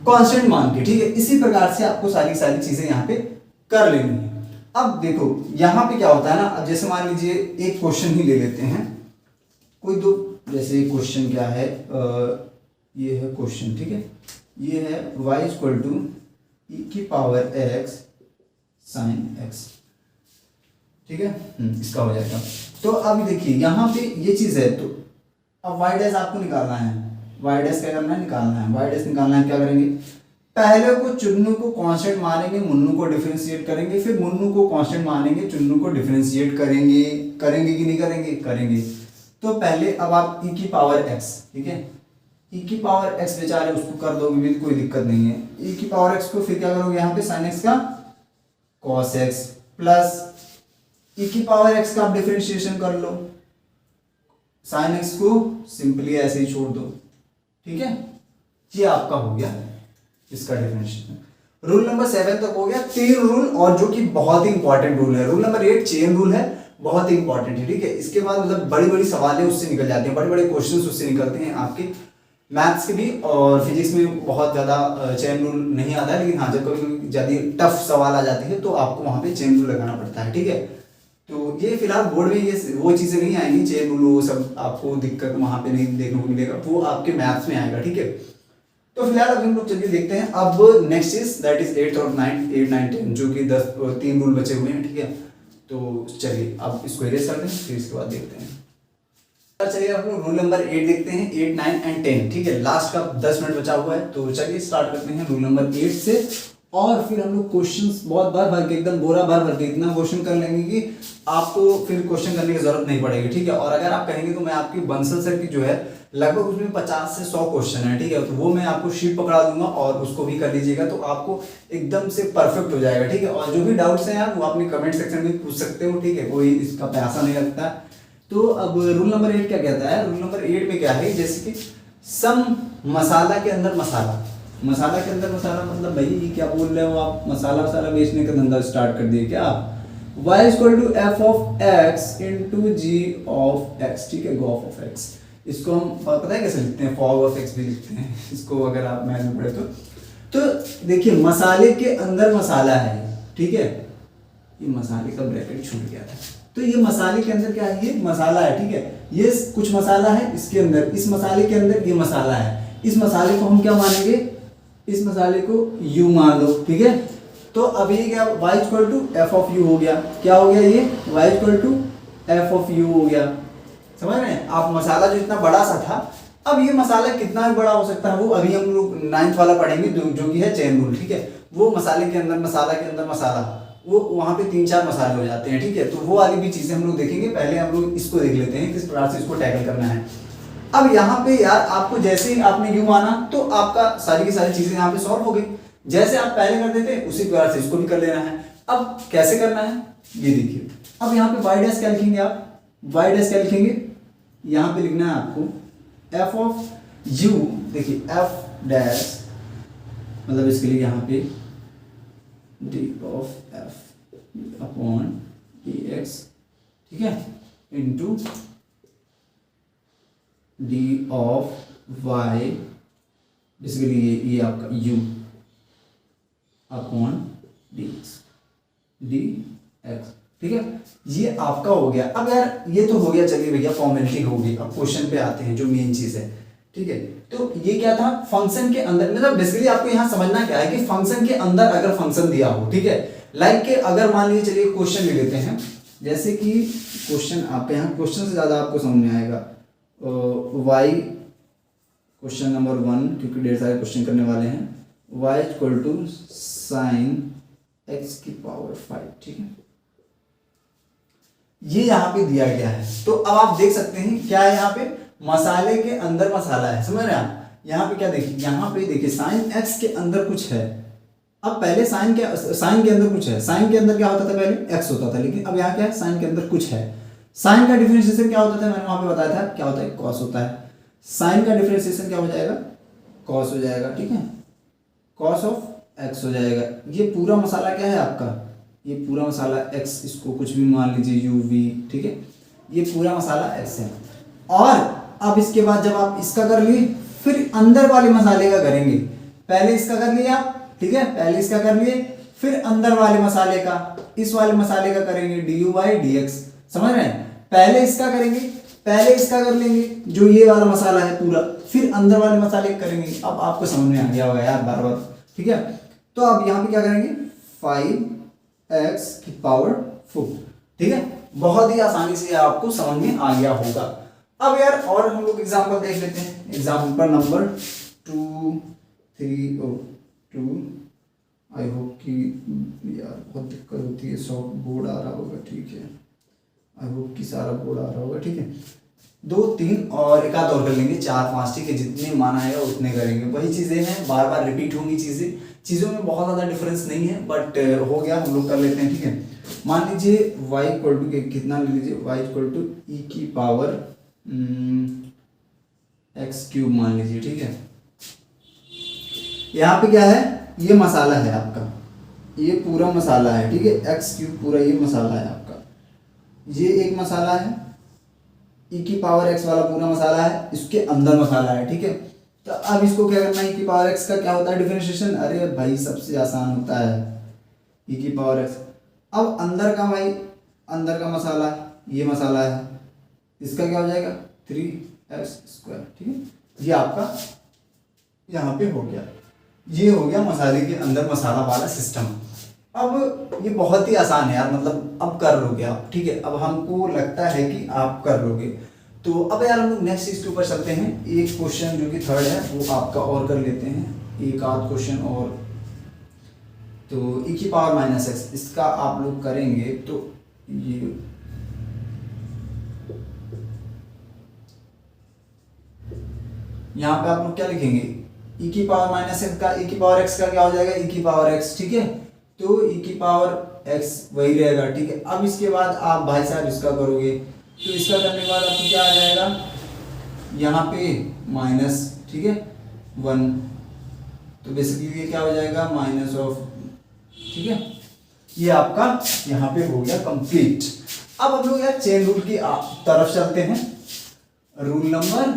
कांस्टेंट मान के, ठीक है। इसी प्रकार से आपको सारी चीजें यहाँ पे कर लेनी है। अब देखो यहाँ पे क्या होता है ना, अब जैसे मान लीजिए एक क्वेश्चन ही ले लेते हैं, कोई दो, जैसे क्वेश्चन क्या है, ये है क्वेश्चन, ठीक है, ये है y इक्वल टू ई की पावर x साइन x, ठीक है, इसका हो जाएगा। तो अब देखिए यहाँ पे ये चीज है, तो अब y डैश आपको निकालना है, y डैश क्या करना है, निकालना है, y डैश निकालना है, क्या करेंगे, पहले को चुन्नू को कांस्टेंट मानेंगे, मुन्नू को डिफरेंशिएट करेंगे, फिर मुन्नू को कांस्टेंट मानेंगे, चुन्नू को डिफरेंशिएट करेंगे। करेंगे कि नहीं करेंगे? करेंगे। तो पहले अब आप e की पावर x, ठीक है, e की पावर x बेचारे उसको कर दोगे भी कोई दिक्कत नहीं है। e की पावर x को फिर क्या करोगे यहाँ पे sin x का cos x प्लस e की पावर x का आप डिफरेंशिएशन कर लो, sin x को सिंपली ऐसे ही छोड़ दो, ठीक है। ये आपका हो गया इसका डिफरेंशिएशन। रूल नंबर 7 तक हो गया। 3 रूल और जो कि बहुत ही इंपॉर्टेंट रूल है। रूल नंबर 8 चेन रूल है, बहुत ही इंपॉर्टेंट है, ठीक है। इसके बाद मतलब बड़ी बड़ी सवालें उससे निकल जाते हैं, बड़े बड़े क्वेश्चंस उससे निकलते हैं आपके मैथ्स के भी और फिजिक्स में बहुत ज़्यादा चेन रूल नहीं आता है, लेकिन हाँ जब कभी ज़्यादा टफ सवाल आ जाते हैं तो आपको वहाँ पे चेन रूल लगाना पड़ता है, ठीक है। तो ये फिलहाल बोर्ड में ये वो चीज़ें नहीं आएंगी, चेन रूल वो सब आपको दिक्कत वहाँ पे नहीं देखने को मिलेगा, वो आपके मैथ्स में आएगा, ठीक है। तो फिलहाल अभी हम लोग चलिए देखते हैं अब नेक्स्ट इज दैट इज 8 और 9 10 जो कि 3 रूल बचे हुए हैं, ठीक है। तो चलिए अब इसको इरेज करते हैं, फिर इसके बाद देखते हैं। चलिए अब लोग रूल नंबर 8 देखते हैं, 8 9 एंड 10, ठीक है। लास्ट का 10 मिनट बचा हुआ है, तो चलिए स्टार्ट करते हैं रूल नंबर 8 से। और फिर हम लोग क्वेश्चंस बहुत बार भर के एकदम बोरा भर भर के इतना क्वेश्चन कर लेंगे कि आपको फिर क्वेश्चन करने की जरूरत नहीं पड़ेगी, ठीक है। और अगर आप कहेंगे तो मैं आपकी बंसल सर की जो है लगभग उसमें 50 से 100 क्वेश्चन है, ठीक है। तो वो मैं आपको शीट पकड़ा दूंगा और उसको भी कर लीजिएगा, तो आपको एकदम से परफेक्ट हो जाएगा, ठीक है। और जो भी डाउट्स हैं यार वो अपने कमेंट सेक्शन में पूछ सकते हो, ठीक है, कोई इसका पैसा नहीं लगता। तो अब रूल नंबर 8 क्या कहता है? रूल नंबर 8 में क्या है, जैसे कि सम मसाला के अंदर मसाला, मसाला के अंदर मसाला मतलब भाई ये क्या बोल रहे हो आप, मसाला वसाला बेचने का धंधा स्टार्ट कर दिए क्या आप? y equal to f of x into g of x, ठीक है, गॉफ ऑफ एक्स। इसको हम पता है कैसे लिखते हैं, फॉग ऑफ एक्स भी लिखते हैं इसको, अगर आप मैथ में पढ़े तो देखिए मसाले के अंदर मसाला है, ठीक है। ये मसाले का ब्रैकेट छूट गया था, तो ये मसाले के अंदर क्या है, ये मसाला है, ठीक है। ये कुछ मसाला है इसके अंदर, इस मसाले के अंदर ये मसाला है। इस मसाले को हम क्या मानेंगे, इस मसाले को u मान लो, ठीक है। तो अब ये क्या y equal to f of u हो गया, क्या हो गया ये y equal to f of u हो गया, समझ रहे हैं आप। मसाला जो इतना बड़ा सा था, अब ये मसाला कितना भी बड़ा हो सकता है, वो अभी हम लोग 9th वाला पढ़ेंगे जो कि है चेन रूल, ठीक है। वो मसाले के अंदर मसाला के अंदर मसाला, वो वहाँ पे 3-4 मसाले हो जाते हैं, ठीक है। तो वो वाली भी चीजें हम लोग देखेंगे, पहले हम लोग इसको देख लेते हैं किस प्रकार से इसको टैकल करना है। अब यहाँ पे यार आपको जैसे ही आपने यू माना तो आपका सारी की सारी चीजें यहाँ पे सॉल्व हो गई। जैसे आप पहले कर देते उसी प्रकार से इसको भी कर लेना है। अब कैसे करना है ये देखिए। अब यहाँ पे वाई डैश क्या लिखेंगे आप, वाई डैश क्या लिखेंगे, यहाँ पे लिखना है आपको एफ ऑफ यू, देखिए एफ डैश मतलब इसके लिए यहाँ पे d of f upon d x, ठीक है, into d of y, basically ये आपका u अपॉन डी एक्स, ठीक है। ये आपका हो गया। अब यार ये तो हो गया, चलिए भैया फॉर्मेलिटी हो गई। अब क्वेश्चन पे आते हैं जो मेन चीज है, ठीक है। तो ये क्या था, फंक्शन के अंदर, मतलब बेसिकली आपको यहाँ समझना क्या है कि फंक्शन के अंदर अगर फंक्शन दिया हो, ठीक है, लाइक के अगर मान लीजिए, चलिए क्वेश्चन ले लेते हैं, जैसे कि क्वेश्चन आपके यहाँ क्वेश्चन से ज्यादा आपको समझ में आएगा y क्वेश्चन नंबर 1, क्योंकि ढेर सारे क्वेश्चन करने वाले हैं, y equal to sine x की पावर 5, ठीक है। ये यहाँ पे दिया गया है, तो अब आप देख सकते हैं क्या है, यहाँ पे मसाले के अंदर मसाला है, समझ रहे हैं आप। यहाँ पे क्या देखिए, यहाँ पे देखिए साइन x के अंदर कुछ है। अब पहले साइन के अंदर कुछ है, साइन के अंदर क्या होता था, पहले x होता था, लेकिन अब यहाँ क्या है, साइन के अंदर कुछ है। साइन का डिफरेंशिएशन क्या होता था, मैंने वहां पे बताया था, क्या होता है, कॉस होता है। साइन का डिफरेंशिएशन क्या हो जाएगा, कॉस हो जाएगा, ठीक है, कॉस ऑफ एक्स हो जाएगा। ये पूरा मसाला क्या है आपका, ये पूरा मसाला एक्स, इसको कुछ भी मान लीजिए यू वी, ठीक है, ये पूरा मसाला एक्स है। और अब इसके बाद जब आप इसका कर लिए, फिर अंदर वाले मसाले का करेंगे। पहले इसका कर लिया, ठीक है, पहले इसका कर लिए, फिर अंदर वाले मसाले का, इस वाले मसाले का करेंगे D you by D x, समझ रहे हैं। पहले इसका करेंगे, पहले इसका कर लेंगे जो ये वाला मसाला है पूरा, फिर अंदर वाले मसाले करेंगे। अब आपको समझ में आ गया होगा यार बार बार, ठीक है। तो अब यहाँ पे क्या करेंगे, 5x की पावर 4, ठीक है। बहुत ही आसानी से आपको समझ में आ गया होगा। अब यार और हम लोग एग्जाम्पल देख लेते हैं। Example number 2, 3, two, I hope कि यार बहुत दिक्कत होती है, सॉफ्ट बोर्ड आ रहा होगा, ठीक है, आई होप कि सारा बोर्ड आ रहा होगा, ठीक है। 2 3 और एक आध और कर लेंगे, 4 5, ठीक है, जितने माना है उतने करेंगे। वही चीज़ें हैं, बार बार रिपीट होंगी चीज़ों में बहुत ज़्यादा डिफरेंस नहीं है, बट हो गया, हम लोग कर लेते हैं, ठीक है। मान लीजिए y इक्वल टू कितना ले लीजिए, y इक्वल टू ई की पावर एक्स क्यूब मान लीजिए, ठीक है। यहाँ पे क्या है, ये मसाला है आपका, ये पूरा मसाला है, ठीक है, एक्स क्यूब पूरा ये मसाला है आपका, ये एक मसाला है, ई की पावर एक्स वाला पूरा मसाला है, इसके अंदर मसाला है, ठीक है। तो अब इसको क्या करना है, ई की पावर एक्स का क्या होता है डिफरेंशिएशन, अरे भाई सबसे आसान होता है ई की पावर एक्स। अब अंदर का भाई, अंदर का मसाला ये मसाला है, इसका क्या हो जाएगा 3x², ठीक है। ये आपका यहाँ पे हो गया, ये हो गया मसाले के अंदर मसाला वाला सिस्टम। अब ये बहुत ही आसान है यार, मतलब अब कर लोगे आप, ठीक है। अब हमको लगता है कि आप कर लोगे, तो अब यार हम लोग नेक्स्ट चीज के ऊपर चलते हैं। एक क्वेश्चन जो कि थर्ड है वो आपका और कर लेते हैं, एक आध क्वेश्चन और। तो e की पावर माइनस एक्स, इसका आप लोग करेंगे तो ये यहाँ पे आप लोग क्या लिखेंगे, e की पावर माइनस एक्स का, e की पावर x का क्या हो जाएगा, e की पावर x, ठीक है। तो e की पावर x वही रहेगा, ठीक है। अब इसके बाद आप भाई साहब इसका करोगे, तो इसका करने के बाद आपको क्या आ जाएगा, यहाँ पे माइनस, ठीक है 1, तो बेसिकली ये क्या हो जाएगा माइनस ऑफ, ठीक है। ये आपका यहाँ पे हो गया कंप्लीट। अब हम लोग यार चेन रूल की तरफ चलते हैं। रूल नंबर,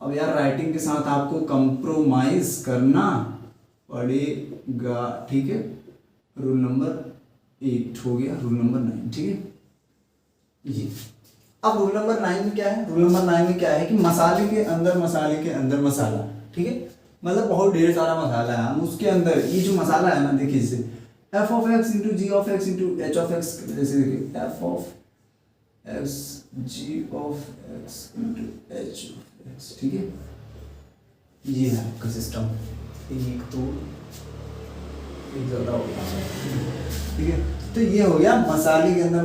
अब यार राइटिंग के साथ आपको कंप्रोमाइज करना पड़ेगा, ठीक है। रूल नंबर 8 हो गया, रूल नंबर 9, ठीक है। ये अब रूल नंबर 9 में क्या है, रूल नंबर 9 में क्या है कि मसाले के अंदर मसाला, ठीक है। मतलब बहुत ढेर सारा मसाला है, हम उसके अंदर ये जो मसाला है ना, देखिए इसे f of x into g of x into h of x, जैसे देखिए f of x g of x into h of x, ठीक है। ये है आपका सिस्टम, एक तो एक ज़्यादा हो गया, ठीक है। तो ये हो गया मसाले के अंदर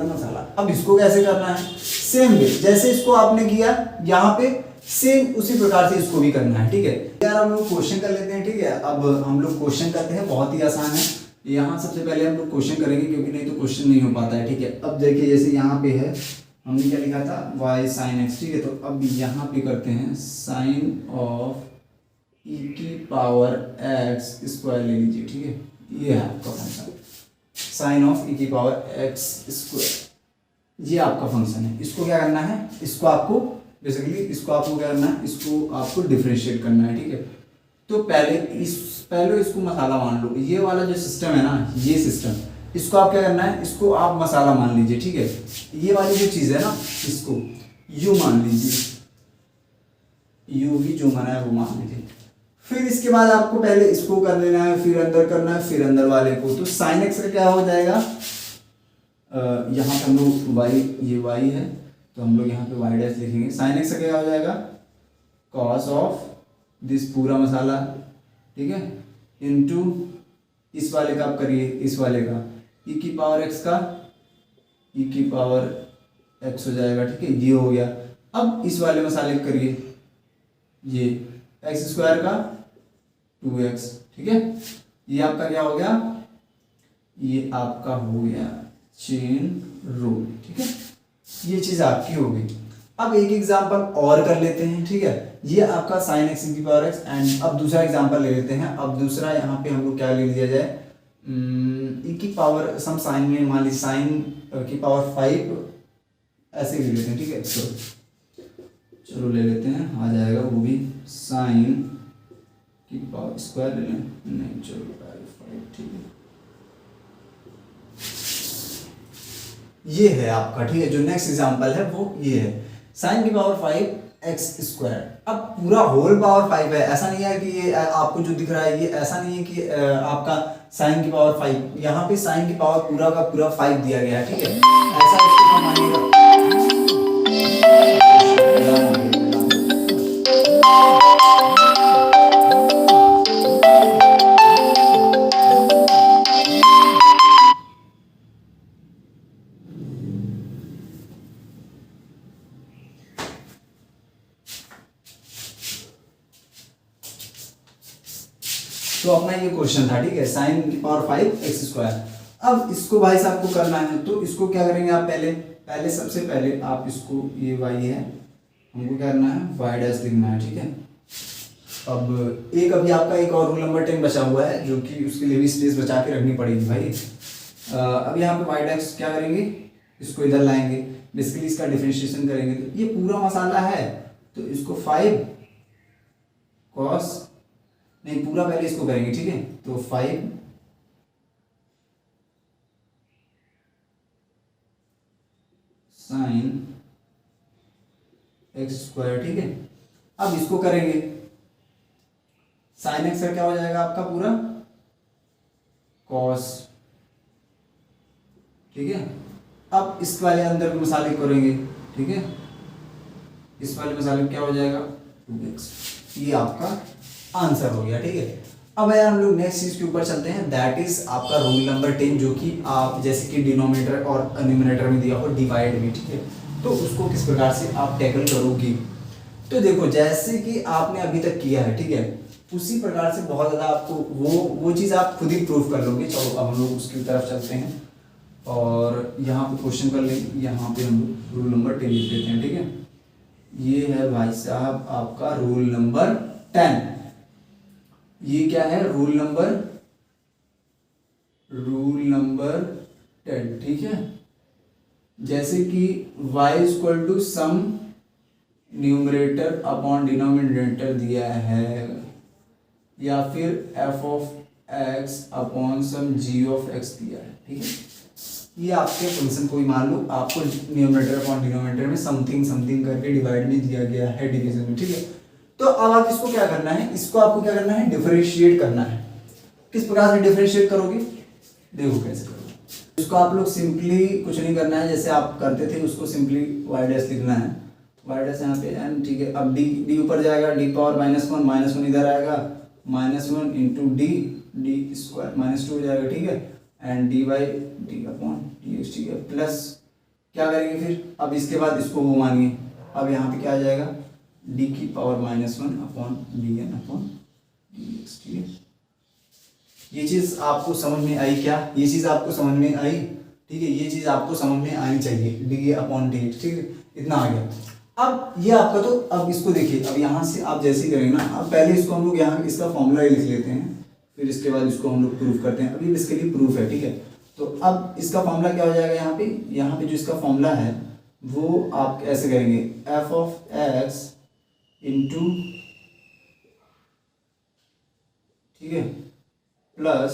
मसाला। अब इसको कैसे करना है, सेम वे जैसे इसको आपने किया यहाँ पे, सेम उसी प्रकार से इसको भी करना है, ठीक है। यार हम लोग क्वेश्चन कर लेते हैं, ठीक है। अब हम लोग क्वेश्चन करते हैं, बहुत ही आसान है। यहाँ सबसे पहले हम लोग क्वेश्चन करेंगे, क्योंकि नहीं तो क्वेश्चन नहीं हो पाता है, ठीक है। अब देखिए जैसे यहाँ पे है, हमने क्या लिखा था y sin x, ठीक है। तो अब यहाँ पे करते हैं साइन ऑफ e की पावर x² ले लीजिए, ठीक है। ये है आपका फंक्शन साइन ऑफ e की पावर x², ये आपका फंक्शन है। इसको क्या करना है, इसको आपको बेसिकली इसको आपको क्या करना है, इसको आपको डिफरेंशिएट करना है, ठीक है। तो पहले इसको मसाला मान लो, ये वाला जो सिस्टम है ना, ये सिस्टम, इसको आप क्या करना है, इसको आप मसाला मान लीजिए, ठीक है। ये वाली जो चीज़ है ना, इसको यू मान लीजिए, यू भी जो माना है वो मान लीजिए। फिर इसके बाद आपको पहले इसको कर लेना है, फिर अंदर करना है, फिर अंदर वाले को। तो साइन एक्स का क्या हो जाएगा, यहाँ पे हम लोग वाई, ये वाई है तो हम लोग यहाँ पे वाई डैश लिखेंगे। साइन एक्स का क्या हो जाएगा कॉस ऑफ दिस पूरा मसाला, ठीक है, इनटू इस वाले का आप करिए, इस वाले का e की पावर x का e की पावर x हो जाएगा, ठीक है। ये हो गया। अब इस वाले मसाले का करिए, ये x² का 2x, ठीक है। ये आपका क्या हो गया, ये आपका हो गया चेन रूल, ठीक है। ये चीज़ आपकी हो गई। अब एक एग्जांपल और कर लेते हैं, ठीक है। ये आपका साइन एक्स की पावर x, एंड अब दूसरा एग्जांपल ले लेते हैं। अब दूसरा यहाँ पे हम लोग क्या ले लिया जाए, e की पावर सम साइन में मान लीजिए साइन की पावर 5 ऐसे ले लेते हैं, ठीक है। चलो ले लेते हैं, आ जाएगा वो भी साइन की पावर स्क्वायर ले लें, नहीं चलो 5, ठीक है। ये है आपका, ठीक है। जो नेक्स्ट एग्जांपल है वो ये है साइन की पावर 5x²। अब पूरा होल पावर 5 है, ऐसा नहीं है कि ये आपको जो दिख रहा है ये ऐसा नहीं है कि आपका साइन की पावर 5, यहाँ पे साइन की पावर पूरा का पूरा 5 दिया गया है, ठीक है। ऐसा इसको मानिएगा। तो अपना ये क्वेश्चन था, ठीक है, साइन की पावर 5 एक्स स्क्वायर। अब इसको भाई साहब को करना है, तो इसको क्या करेंगे आप, पहले सबसे पहले आप इसको, ये वाई है, हमको क्या करना है, वाई डैश लिखना है, ठीक है। अब एक अभी आपका एक और रूल नंबर 10 बचा हुआ है, जो कि उसके लिए भी स्पेस बचा के रखनी पड़ेगी भाई। अब यहाँ पे वाई डैश क्या करेंगे, इसको इधर लाएंगे, बेसिकली इसका डिफरेंशिएशन करेंगे, तो ये पूरा मसाला है, तो इसको 5 कॉस, नहीं पूरा पहले इसको करेंगे, ठीक है, तो 5 साइन एक्स स्क्वायर, ठीक है। अब इसको करेंगे, साइन एक्स का क्या हो जाएगा आपका पूरा कॉस, ठीक है। अब इस वाले अंदर के मसाले करेंगे, ठीक है, इस वाले मसाले क्या हो जाएगा 2x, ये आपका आंसर हो गया, ठीक है। अब यार हम लोग नेक्स्ट चीज के ऊपर चलते हैं, दैट इज आपका रूल नंबर 10, जो कि आप जैसे कि डिनोमिनेटर और न्यूमरेटर में दिया हो डिवाइड में, ठीक है, तो उसको किस प्रकार से आप टैकल करोगी। तो देखो जैसे कि आपने अभी तक किया है, ठीक है, उसी प्रकार से बहुत ज़्यादा आपको वो चीज़ आप खुद ही प्रूव कर लोगे। चलो अब हम लोग उसकी तरफ चलते हैं और यहाँ पे क्वेश्चन कर लेंगे। यहाँ पे हम लोग रूल नंबर 10 लिख लेते हैं, ठीक है। ये है भाई साहब आपका रूल नंबर 10। ये क्या है, रूल नंबर 10, ठीक है। जैसे कि y equal to some numerator upon denominator दिया है, या फिर f of x upon some g of x दिया है, ठीक है। ये आपके फंक्शन को ही मान लो, आपको न्यूमरेटर अपॉन डिनोमिनेटर में समथिंग समथिंग करके डिवाइड में दिया गया है डिवीजन में, ठीक है। तो अब आप इसको क्या करना है, इसको आपको क्या करना है, डिफरेंशिएट करना है। किस प्रकार से डिफरेंशिएट करोगे, देखो कैसे करोगे। इसको आप लोग सिंपली कुछ नहीं करना है, जैसे आप करते थे उसको सिंपली वाई डैश लिखना है, वाई डैश यहाँ पे n, ठीक है। अब डी ऊपर जाएगा, डी पावर -1 इधर आएगा, -1 इंटू डी स्क्वायर -2 हो जाएगा, ठीक है, and D by D upon d x, ठीक है, प्लस क्या करेंगे फिर, अब इसके बाद इसको वो मानिए, अब यहाँ पे क्या आ जाएगा, डी की power -1 upon d n upon d x, ठीक है। ये चीज़ आपको समझ में आई क्या, ये चीज़ आपको समझ में आई, ठीक है, ये चीज़ आपको समझ में आनी चाहिए, डी अपॉन डी एक्स, ठीक है, इतना आ गया। अब ये आपका, तो अब इसको देखिए, अब यहाँ से आप जैसे ही करेंगे ना, अब पहले इसको हम लोग यहाँ इसका फॉर्मूला लिख लेते हैं, फिर इसके बाद इसको हम लोग प्रूफ करते हैं। अभी इसके लिए प्रूफ है, ठीक है। तो अब इसका फॉर्मूला क्या हो जाएगा, यहाँ पे जो इसका फॉर्मूला है वो आप ऐसे करेंगे, एफ ऑफ एक्स इंटू, ठीक है, प्लस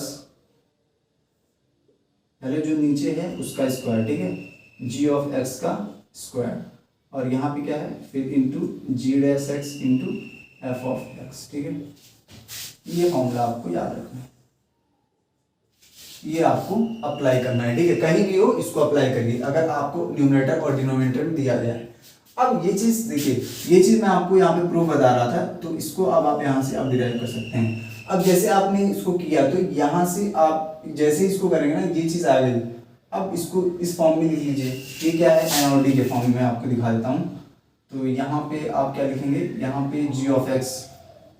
पहले जो नीचे है उसका स्क्वायर, ठीक है, जी ऑफ एक्स का स्क्वायर, और यहाँ पे क्या है फिर into g dash x into f of x, ठीक है। ये फॉर्मूला आपको याद रखना है, ये आपको अप्लाई करना है, ठीक है, कहीं भी हो इसको अप्लाई करिए अगर आपको न्यूमरेटर और डिनोमिनेटर में दिया गया है। अब ये चीज़ देखिए, ये चीज़ मैं आपको यहाँ पे प्रूफ बता रहा था, तो इसको अब आप यहाँ से आप डिराइव कर सकते हैं। अब जैसे आपने इसको किया, तो यहाँ से आप जैसे इसको करेंगे ना, ये चीज़ आ गई। अब इसको इस फॉर्म में लिख लीजिए, ये क्या है, एन और डी के फॉर्म में आपको दिखा देता हूँ। तो यहाँ पे आप क्या लिखेंगे, यहाँ पे G of x,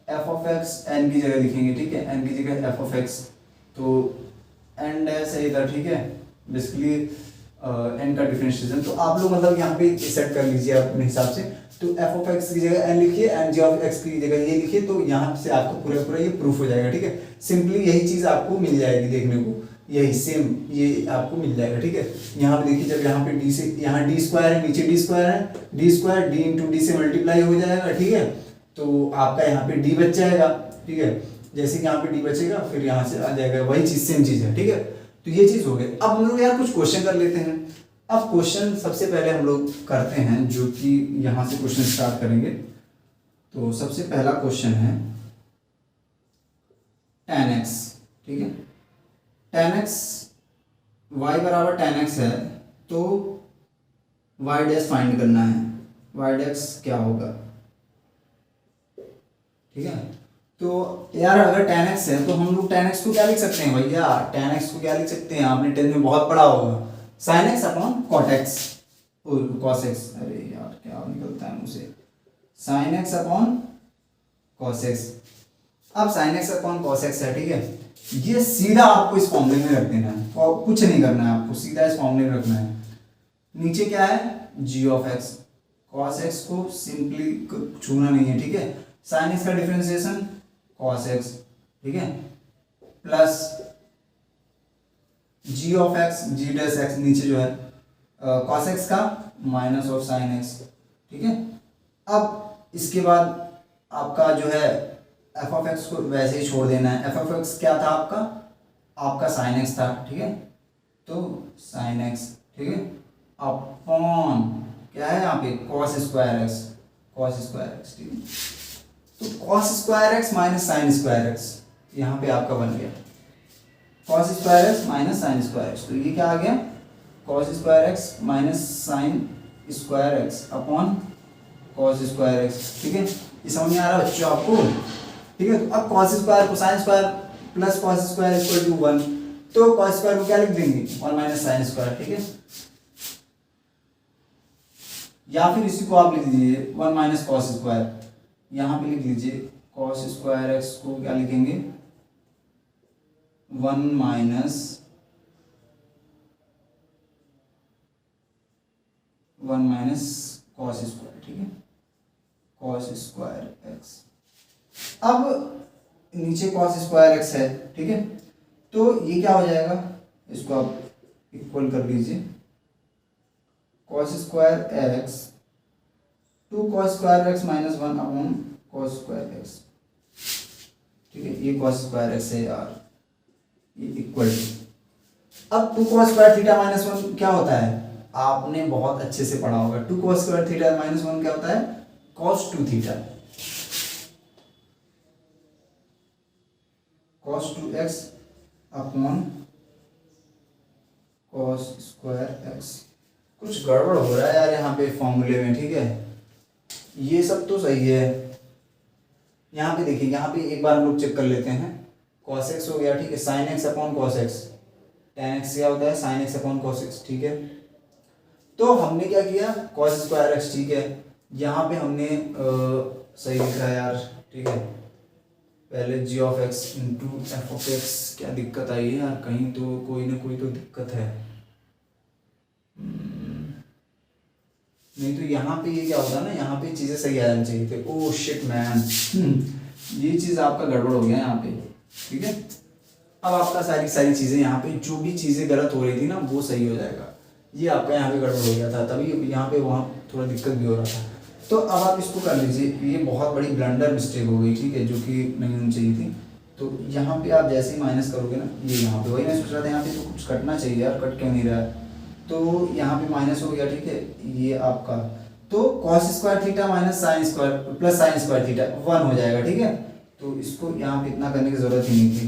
F of X N की जगह लिखेंगे, ठीक है, एन की जगह एफ ऑफ एक्स, तो एन डैश है इधर, ठीक है, बेसिकली एन का डिफरेंशिएशन। तो आप लोग मतलब यहाँ पे सेट कर लीजिए अपने हिसाब से, तो एफ ऑफ एक्स की जगह एन लिखिए, एन जी ऑफ एक्स की जगह ये लिखिए, तो यहाँ से आपको पूरा पूरा ये प्रूफ हो जाएगा, ठीक है। सिंपली यही चीज़ आपको मिल जाएगी देखने को, यही सेम ये आपको मिल जाएगा, ठीक है। यहाँ पे देखिए, जब यहाँ पे डी से, यहाँ डी स्क्वायर है, नीचे डी स्क्वायर है, D square D into D से मल्टीप्लाई हो जाएगा, ठीक है, तो आपका यहाँ पे डी बच जाएगा, ठीक है। जैसे कि यहाँ पे डी बचेगा, फिर यहाँ से आ जाएगा, वही चीज़ सेम चीज़ है, ठीक है। तो ये चीज़ हो गई। अब हम लोग यार कुछ क्वेश्चन कर लेते हैं। अब क्वेश्चन सबसे पहले हम लोग करते हैं, जो कि यहाँ से क्वेश्चन स्टार्ट करेंगे। तो सबसे पहला क्वेश्चन है tan x, ठीक है, tan x y बराबर tan x है, तो y डैश फाइंड करना है, y डैश क्या होगा, ठीक है। तो यार अगर tan x है, तो हम लोग tan x को क्या लिख सकते हैं भैया, tan x को क्या लिख सकते हैं, आपने 10th में बहुत पढ़ा होगा, sin x upon cot x, cos x, अरे यार क्या निकलता है मुझे, sin x upon cos x। अब sin x upon cos x है, ठीक है। ये सीधा आपको इस फॉर्मूले में रख देना है और कुछ नहीं करना है आपको, सीधा इस फॉर्मूले में रखना है। नीचे क्या है, g of x, cos x को सिंपली छूना नहीं है, ठीक है। sin x का डिफरेंशिएशन cos x, ठीक है, plus g of x, g dash x नीचे जो है cos x का माइनस ऑफ sin x, ठीक है। अब इसके बाद आपका जो है f ऑफ x को वैसे ही छोड़ देना है। f ऑफ x क्या था आपका sin x था, ठीक है। तो sin x, ठीक है, अपॉन क्या है यहाँ पे cos स्क्वायर x, ठीक है। तो cos square x minus sine square x यहाँ पे आपका बन गया cos square x minus sine square x। तो ये क्या आ गया, cos square x minus sine square x upon cos square x, ठीक है। ये समझ में आ रहा है बच्चों आपको, ठीक है। तो अब cos square cosine square plus cos square equal to 1, तो cos स्क्वायर को क्या लिख देंगे 1 माइनस साइन स्क्वायर, ठीक है। या फिर इसी को आप लिख दीजिए 1 माइनस cos स्क्वायर, यहाँ पे लिख लीजिए cos स्क्वायर x को क्या लिखेंगे 1 माइनस cos स्क्वायर, ठीक है, cos स्क्वायर x। अब नीचे cos स्क्वायर x है, ठीक है। तो ये क्या हो जाएगा, इसको आप इक्वल कर लीजिए cos square x to cos square x minus 1 upon cos square x, ठीक है। ये cos स्क्वायर x है यार, ये इक्वल टू, अब 2 cos स्क्वायर थीटा माइनस 1 क्या होता है, आपने बहुत अच्छे से पढ़ा होगा। 2 cos स्क्वायर थीटा माइनस 1 क्या होता है cos 2 theta, cos 2x upon cos square x। कुछ गड़बड़ हो रहा है यार यहाँ पे फॉर्मूले में, ठीक है। ये सब तो सही है, यहाँ पे देखिए, यहाँ पे एक बार हम लोग चेक कर लेते हैं। cos x हो गया, ठीक है, sin x upon cos x, tan x क्या होता है sin x upon cos x, ठीक है। तो हमने क्या किया cos स्क्वायर x, ठीक है, यहाँ पे हमने सही लिखा है यार, ठीक है। पहले g of x into f of x, क्या दिक्कत आई है यार, कहीं तो कोई ना कोई तो दिक्कत है। नहीं तो यहाँ पे ये क्या होता है ना, यहाँ पे चीज़ें सही आ जानी चाहिए थे। ओह शिट मैन, ये चीज़ आपका गड़बड़ हो गया यहाँ पे, ठीक है। अब आपका सारी चीज़ें यहाँ पे जो भी चीज़ें गलत हो रही थी ना वो सही हो जाएगा। ये आपका यहाँ पे गड़बड़ हो गया था, तभी यहाँ पे वहाँ थोड़ा दिक्कत भी हो रहा था। तो अब आप इसको कर लीजिए, ये बहुत बड़ी ब्लंडर मिस्टेक हो गई, ठीक है, जो कि नहीं होनी चाहिए थी। तो यहाँ पे आप जैसे ही माइनस करोगे ना, ये यहाँ पे वही मैं सोच रहा था, यहाँ पे तो कुछ कटना चाहिए यार, कट क्यों नहीं रहा है। तो यहाँ पे माइनस हो गया, ठीक है, ये आपका तो cos square theta minus sine square plus sine square theta 1 हो जाएगा, ठीक है। तो इसको यहाँ पे इतना करने की ज़रूरत ही नहीं थी,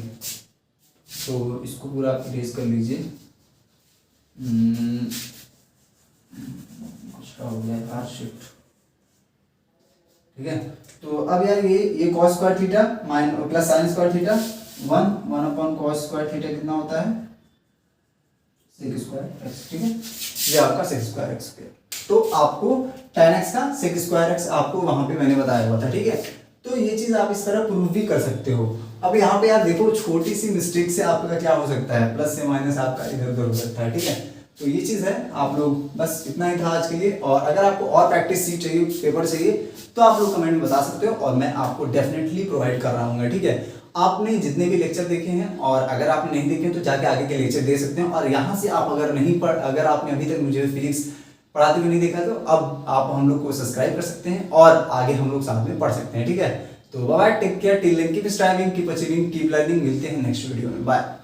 तो इसको पूरा इरेज कर लीजिए। कुछ हो गया यार, शिट, ठीक है। तो अब यार ये cos square theta plus sine square theta 1 upon cos square theta कितना होता है sec स्क्वायर x, ठीक है। ये आपका sec स्क्वायर x है। तो आपको tan x का sec स्क्वायर x आपको वहां पे मैंने बताया हुआ था, ठीक है। तो ये चीज आप इस तरह प्रूव भी कर सकते हो। अब यहाँ पे यार देखो, छोटी सी मिस्टेक से आपका क्या हो सकता है, प्लस से माइनस आपका इधर उधर हो सकता है, ठीक है। तो ये चीज है, आप लोग बस इतना ही था आज के लिए। और अगर आपको और प्रैक्टिस सीट चाहिए, पेपर चाहिए, तो आप लोग कमेंट में बता सकते हो और मैं आपको डेफिनेटली प्रोवाइड कर रहा हूँ, ठीक है। आपने जितने भी लेक्चर देखे हैं, और अगर आपने नहीं देखे तो जाके आगे के लेक्चर दे सकते हैं। और यहाँ से आप अगर आपने अभी तक मुझे फिजिक्स पढ़ाते हुए नहीं देखा, तो अब आप हम लोग को सब्सक्राइब कर सकते हैं और आगे हम लोग साथ में पढ़ सकते हैं, ठीक है। तो bye, take care, till then keep striving, keep achieving, keep learning. मिलते हैं नेक्स्ट वीडियो में, बाय।